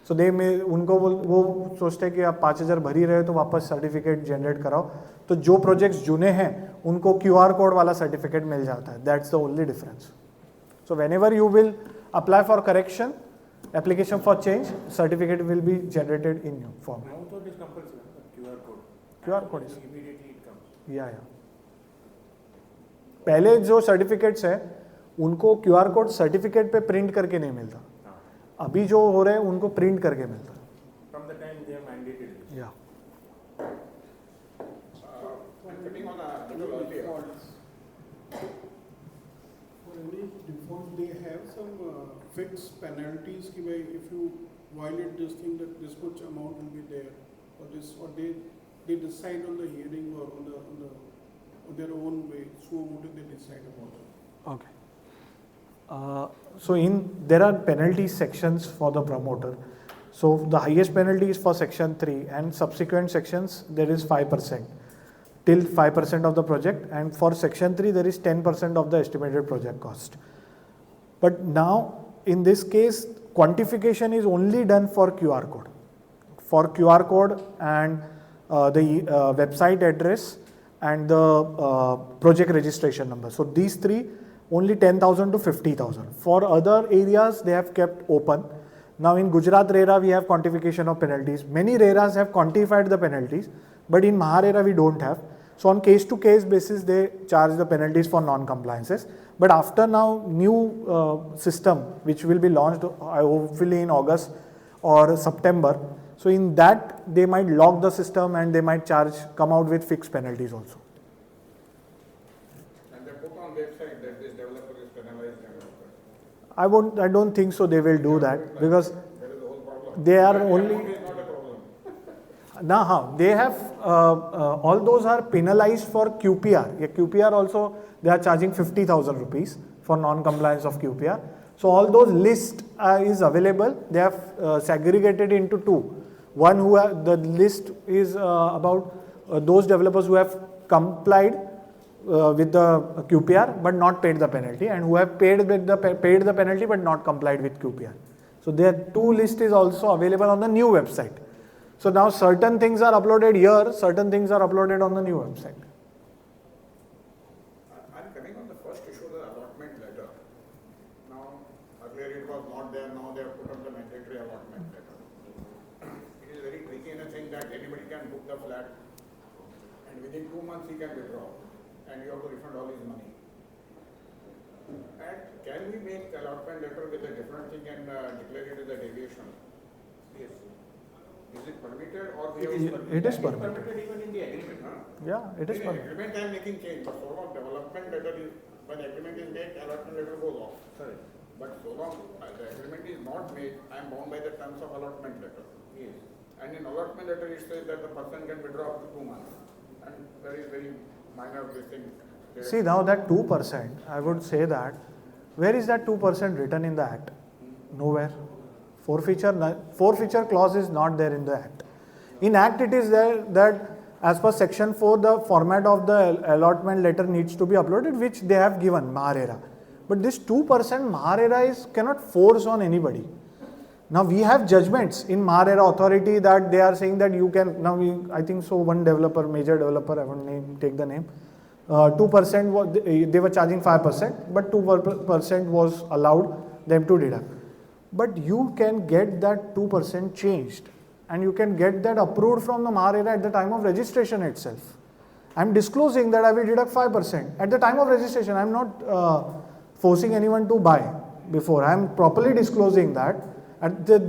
So they may उनको वो सोचते हैं कि आप 5,000 भर ही रहे तो वापस सर्टिफिकेट जनरेट कराओ. तो जो प्रोजेक्ट्स जुने हैं उनको QR कोड वाला सर्टिफिकेट मिल जाता है. That's the only difference. So whenever you will apply for correction, application for change, certificate will be generated in new form. Now it is compulsory, QR code. QR code is. Immediately it comes. Yeah. पहले जो certificates है उनको QR code certificate पे print करके नहीं मिलता. अभी जो हो रहे हैं उनको प्रिंट करके मिलता है. From the time they are mandated. Yeah. Depending on methodology. For every default, they have some fixed penalties. कि भाई if you violate this thing, that this much amount will be there, or this, or they decide on the hearing or on their own way. So what do they decide about it? Okay. So there are penalty sections for the promoter. So the highest penalty is for section 3 and subsequent sections there is 5% till 5% of the project, and for section 3 there is 10% of the estimated project cost. But now in this case quantification is only done for QR code. For QR code and the website address and the project registration number. So these three only 10,000 to 50,000. For other areas they have kept open. Now in Gujarat RERA we have quantification of penalties. Many RERAs have quantified the penalties, but in MahaRERA we don't have. So on case to case basis they charge the penalties for non-compliances. But after now new system which will be launched hopefully in August or September. So in that they might lock the system and they might come out with fixed penalties also. And they put on website that this developer is penalized. I don't think so they will do that, because That is the whole problem. they are That only, amount is not a problem. they have, all those are penalized for QPR. Yeah, QPR also they are charging 50,000 rupees for non-compliance of QPR. So all those list is available. They have segregated into two. One the list is about those developers who have complied with the QPR but not paid the penalty, and who have paid the penalty but not complied with QPR. So their two list is also available on the new website. So now certain things are uploaded here, certain things are uploaded on the new website. I'm coming on the first issue, the allotment letter. Now, earlier it was not there, now they have put up the mandatory allotment letter. It is very tricky in a thing that anybody can book the flat and within 2 months he can withdraw and you have to refund all his money. And can we make allotment letter with a different thing and declare it as a deviation? Yes. Is it permitted or we It have is- permitted? it is That permitted. even in the agreement. Huh? Yeah, it is In permitted. agreement I am making change, but so long development letter is, when agreement is made, allotment letter goes off. Correct. But so long the agreement is not made, I am bound by the terms of allotment letter. Yes. And in allotment letter it says that the person can withdraw up to 2 months. And very, very minor this thing. See now that 2%, I would say that, where is that 2% written in the Act? Nowhere. Forfeiture clause is not there in the Act. In Act it is there that as per section 4 the format of the allotment letter needs to be uploaded, which they have given, RERA. But this 2% RERA cannot force on anybody. Now we have judgments in RERA authority that they are saying that you can, now I think so one developer, major developer, I won't take the name, 2% they were charging 5%, but 2% was allowed them to deduct. But you can get that 2% changed and you can get that approved from the RERA at the time of registration itself. I am disclosing that I will deduct 5%. At the time of registration, I am not forcing anyone to buy before. I am properly disclosing that.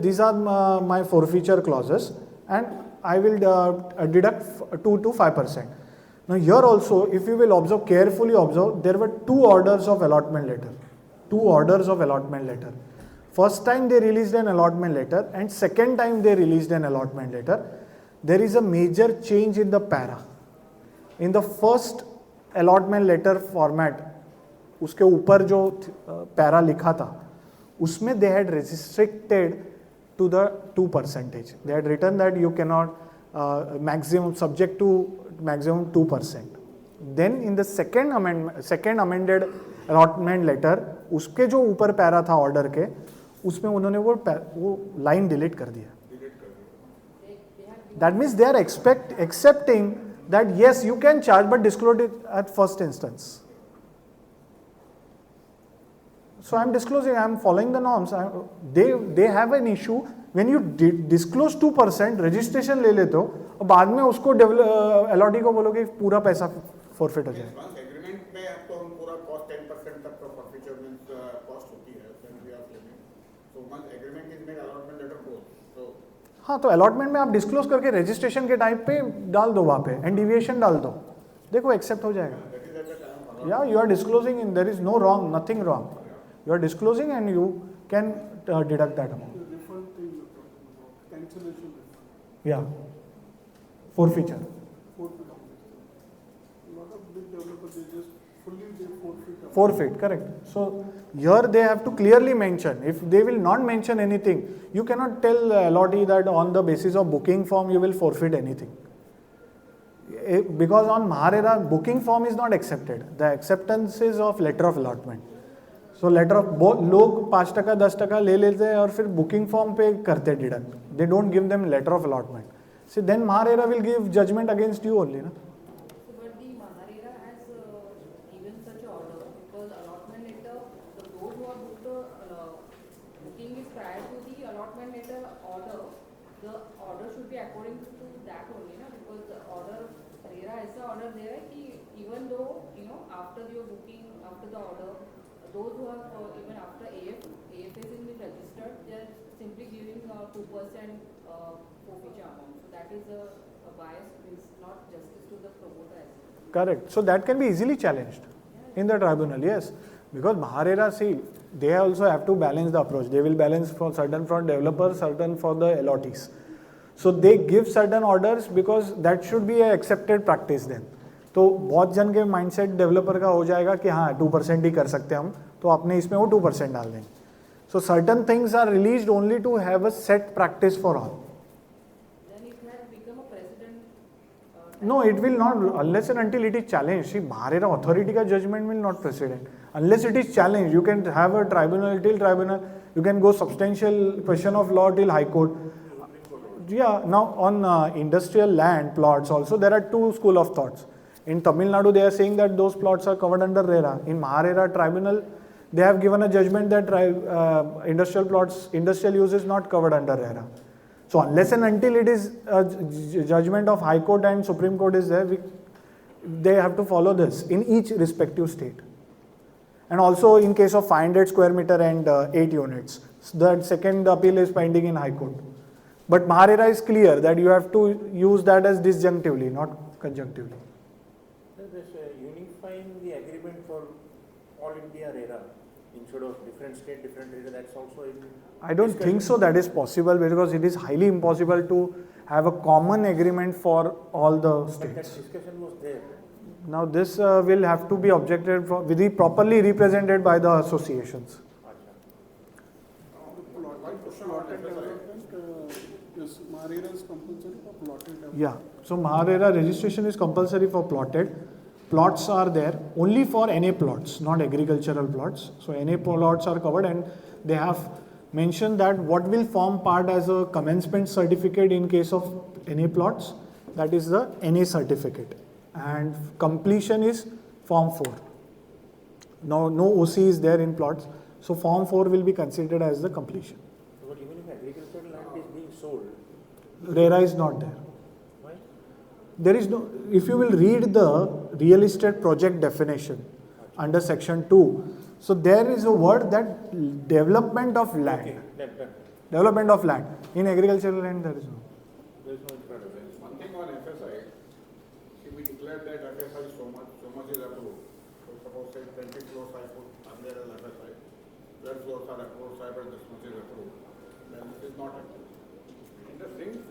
These are my forfeiture clauses and I will deduct 2 to 5%. Now here also, if you will observe, carefully observe, there were 2 orders of allotment letter. 2 orders of allotment letter. First time they released an allotment letter and second time they released an allotment letter. There is a major change in the para. In the first allotment letter format, उसके ऊपर जो para लिखा था, उसमें they had restricted to the 2%. They had written that you cannot maximum subject to maximum 2%. Then in the second amended allotment letter, उसके जो ऊपर para था ऑर्डर के, उसमें उन्होंने वो लाइन डिलीट कर दिया. That means they are accepting that yes, you can charge, but disclose it at first instance. So I am disclosing, I am following the norms. They have an issue when you disclose 2%, registration ले लेते हो और बाद में उसको allottee को बोलोगे पूरा पैसा forfeit हो जाए. एग्रीमेंट में तो हम पूरा कॉस्ट 10% तक का फॉरफीचर मींस कॉस्ट होती है, then we are claiming. So once agreement is made allotment letter goes. So हाँ, तो अलॉटमेंट में आप डिस्क्लोज करके रजिस्ट्रेशन के टाइम पे डाल दो, वहाँ पे एंड डिविएशन डाल दो, देखो एक्सेप्ट हो जाएगा. या you are disclosing in, there is no wrong, nothing wrong. You are disclosing and you can deduct that amount. The refund thing you're talking about, cancellation refund. Yeah. Forfeiture. Forfeit. A lot of big developers, they just fully forfeit. Forfeit, correct. So here they have to clearly mention. If they will not mention anything, you cannot tell allottee that on the basis of booking form you will forfeit anything. Because on RERA, booking form is not accepted. The acceptance is of letter of allotment. So letter of लोग 5% 10% ले लेते हैं और फिर booking form पे करते deduct. They don't give them letter of allotment. So then RERA will give judgment against you only, na? So, but the RERA has given such order because allotment letter, those who are booked booking is prior to the allotment letter order. The order should be according to that only, na? Because the order RERA has the order there कि even though after your booking, after the order, those who have even after AF is in the registered, they are simply giving 2% forfeiture amount. So that is a bias, means not justice to the promoter as well. Correct. So that can be easily challenged in the tribunal, yes. Because RERA, see, they also have to balance the approach. They will balance for certain for developers, certain for the allottees. So they give certain orders because that should be an accepted practice then. तो बहुत जन के mindset developer का हो जाएगा कि हाँ 2% ही कर सकते हैं हम, तो आपने इसमें वो 2% डाल देंगे. So certain things are released only to have a set practice for all. Then it has become a precedent. No, it will not unless and until it is challenged. See, RERA authority का judgment will not precedent unless it is challenged. You can have a tribunal till tribunal. You can go substantial question of law till High Court. Yeah. Now on industrial land plots also there are 2 school of thoughts. In Tamil Nadu, they are saying that those plots are covered under RERA. In RERA tribunal, they have given a judgment that industrial plots, industrial use is not covered under RERA. So unless and until it is a judgment of High Court and Supreme Court is there, they have to follow this in each respective state. And also in case of 500 square meter and 8 units, the second appeal is pending in High Court. But MAHARERA is clear that you have to use that as disjunctively, not conjunctively. This unifying the agreement for all India RERA instead of different state, different RERA, that's also in. I don't think so that is possible because it is highly impossible to have a common agreement for all the But that states. discussion was there. Now this will have to be objected for, will be properly represented by the associations. One question on FSI. Yes, MAHARERA is compulsory for plotted development. Yeah, so MAHARERA registration is compulsory for plotted. Plots are there only for NA plots, not agricultural plots. So NA plots are covered, and they have mentioned that what will form part as a commencement certificate in case of NA plots, that is the NA certificate, and completion is Form 4. Now no OC is there in plots, so Form 4 will be considered as the completion. But even if agricultural land is being sold, RERA is not there. why? There is no, if you will read the real estate project definition under section 2, so there is a word that development of land. Okay, that. Development of land. In agricultural land, there is no. There is no infrastructure. One thing on FSI, see, we declared that FSI so much is approved. So suppose say 20 floors I put under as FSI, 12 floors are approved, so I put this much is approved. Then this is not approved. In the same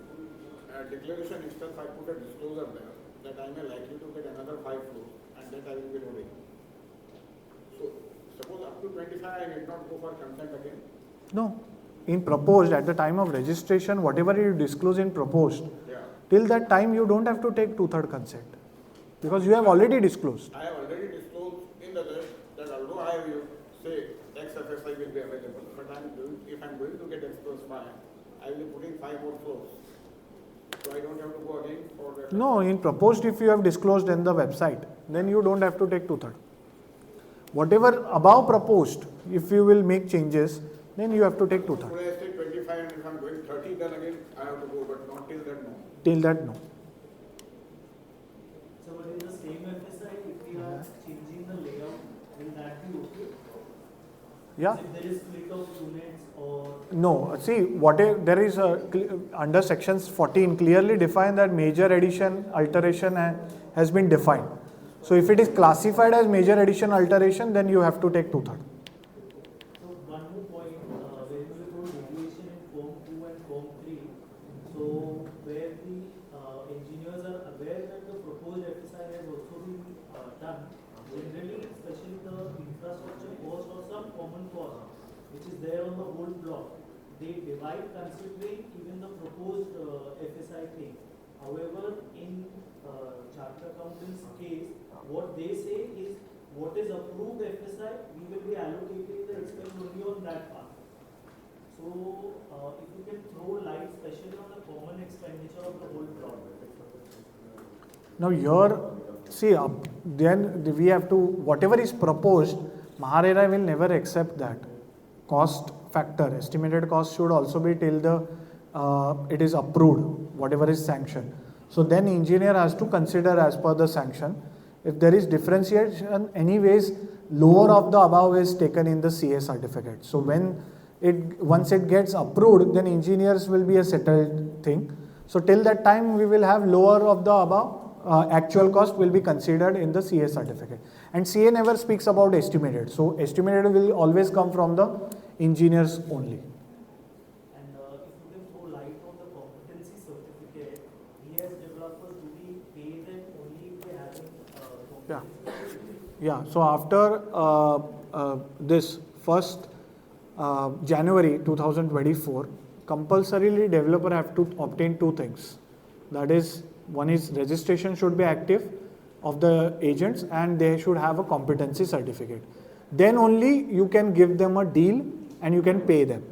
declaration itself, I put a disclosure there that I may likely to get another 5 floors and that I will be loading. So suppose up to 25 I need not go for consent again. No. In proposed, at the time of registration, whatever you disclose in proposed, Yeah. till that time you don't have to take 2/3 consent. Because you have already disclosed. I have already disclosed in the list that although I will say X FSI will be available, but if I'm going to get X plus 5, I will be putting 5 more floors. So I don't have to go again for the. No, in proposed, if you have disclosed in the website, then you don't have to take 2/3. Whatever above proposed, if you will make changes, then you have to take 2/3. Today I say 25 and if I'm going 30, then again I have to go, but not till that, no. Till that, no. So but in the same FSI, if we are changing the layout, will that be okay? Yeah. If there is split of units or. No, see, there is under sections 14 clearly defined that major addition, alteration has been defined. So if it is classified as major addition, alteration, then you have to take 2/3. So one more point, where we go deviation in Form 2 and Form 3. So where the engineers are aware that the proposed FSI has also been done, generally, especially the infrastructure cost or some common cost, which is there on the whole block, they divide considering even the proposed FSI thing. However, in chartered accountants case, what they say is what is approved FSI, we will be allocating the expense only on that part. So, if you can throw light, especially on the common expenditure of the whole block. Now here, see, then we have to, whatever is proposed, MAHARERA will never accept that. Cost factor, estimated cost should also be till it is approved, whatever is sanctioned. So then engineer has to consider as per the sanction. If there is differentiation, anyways, lower of the above is taken in the CA certificate. So once it gets approved, then engineers will be a settled thing. So till that time, we will have lower of the above. Actual cost will be considered in the CA certificate. And CA never speaks about estimated. So estimated will always come from the engineers only. And if you can throw light on the competency certificate, we as developers, do we pay them only if they have Yeah. So after this 1st January 2024, compulsorily developer have to obtain 2 things. That is, one is registration should be active of the agents and they should have a competency certificate. Then only you can give them a deal and you can pay them.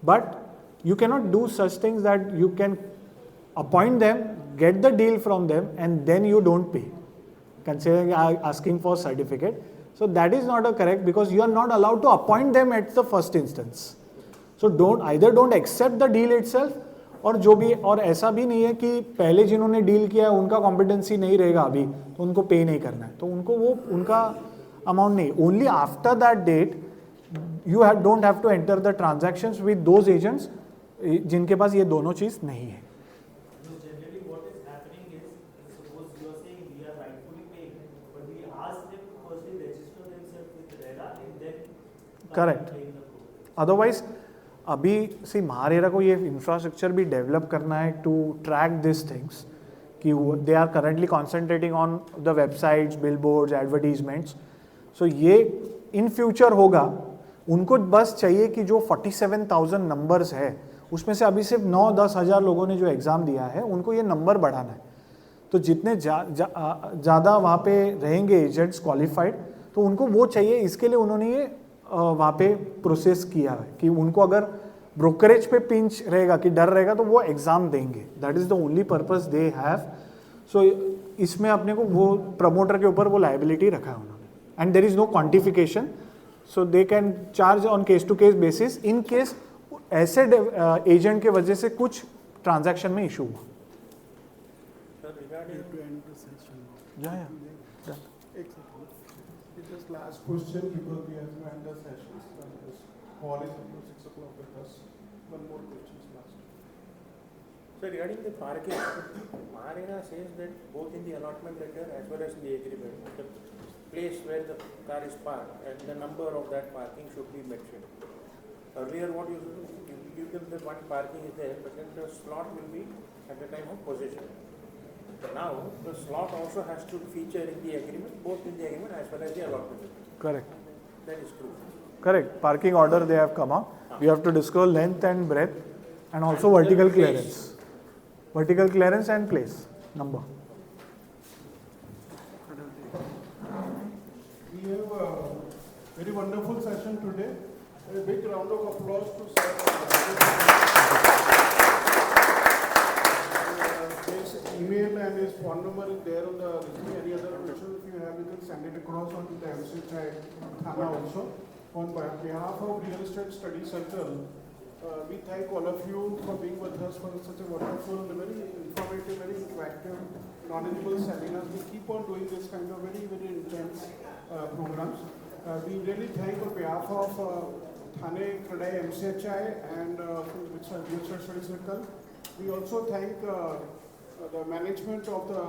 But you cannot do such things that you can appoint them, get the deal from them and then you don't pay, considering asking for certificate. So that is not correct because you are not allowed to appoint them at the first instance. So don't accept the deal itself और जो भी और ऐसा भी नहीं है कि पहले जिन्होंने डील किया है उनका कॉम्पिटेंसी नहीं रहेगा अभी तो उनको पे नहीं करना है तो उनको वो उनका अमाउंट नहीं only after that date you don't have to enter the transactions with those agents जिनके पास ये दोनों चीज़ नहीं है. Generally, what is happening is, suppose you are saying we are rightfully paying, but we ask them to firstly register themselves with RERA and then Correct. claim the program. Otherwise अभी सी महारेरा को ये infrastructure भी develop करना है to track this things कि they are currently concentrating on the websites, billboards, advertisements. So ये in future होगा. उनको बस चाहिए कि जो 47,000 नंबर्स है उसमें से अभी सिर्फ 9-10 हज़ार लोगों ने जो एग्ज़ाम दिया है उनको ये नंबर बढ़ाना है. तो जितने ज़्यादा वहाँ पे रहेंगे एजेंट्स क्वालिफाइड, तो उनको वो चाहिए. इसके लिए उन्होंने ये वहाँ पे प्रोसेस किया है कि उनको अगर ब्रोकरेज पे पिंच रहेगा कि डर रहेगा तो वो एग्ज़ाम देंगे. That is the only purpose they have. So इसमें अपने को वो प्रमोटर के ऊपर वो लाइबिलिटी रखा है उन्होंने. And there is no quantification, so they can charge on case to case basis in case ऐसे एजेंट के वजह से कुछ ट्रांजैक्शन में इशू हुआ. Just last question because we have to end the session. Call is until 6 o'clock with us. One more question last. So regarding the parking, RERA says that both in the allotment letter as well as in the agreement, the place where the car is parked and the number of that parking should be mentioned. Earlier what you do, you give them the one parking is there, but then the slot will be at the time of possession. Now the slot also has to feature in the agreement, both in the agreement as well as the allotment letter. Correct. That is true. Correct. Parking order they have come out. We have to disclose length and breadth and also vertical clearance. Vertical clearance and place number. We have a very wonderful session today. A big round of applause to Sir. His email and his phone number is there on the resume. Any other questions if you have, you can send it across onto the MCHI Thana also. On behalf of Real Estate Study Circle, we thank all of you for being with us for such a wonderful, very informative, very interactive, knowledgeable seminars. We keep on doing this kind of very, very intense programs. We really thank on behalf of Thane, Kradai, MCHI and Real Estate Study Circle. We also thank the management of the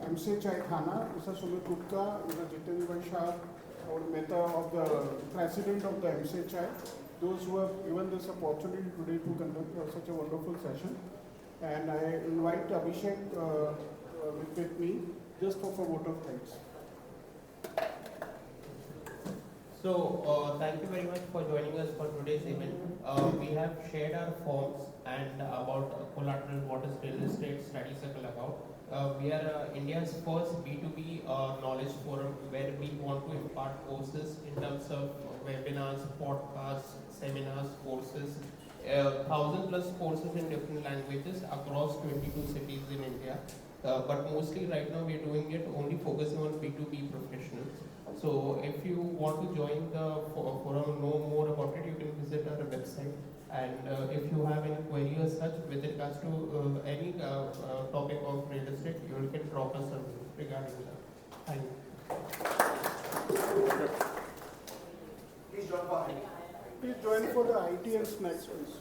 MCHI Thana, Mr. Sumit Gupta, Mr. Jitendra Shah, or Mehta of the president of the MCHI, those who have given this opportunity today to conduct such a wonderful session. And I invite Abhishek with me just for a vote of thanks. So, thank you very much for joining us for today's event. We have shared our forms and about collateral, what is real estate study circle about. We are India's first B2B knowledge forum where we want to impart courses in terms of webinars, podcasts, seminars, courses, 1,000+ courses in different languages across 22 cities in India. But mostly right now we are doing it only focusing on B2B professionals. So if you want to join the forum, know more about it, you can visit our website. And if you have any query or such with regards to any topic of real estate, you can drop us a mail regarding that. Thank you. Please join for the IT and snacks, please.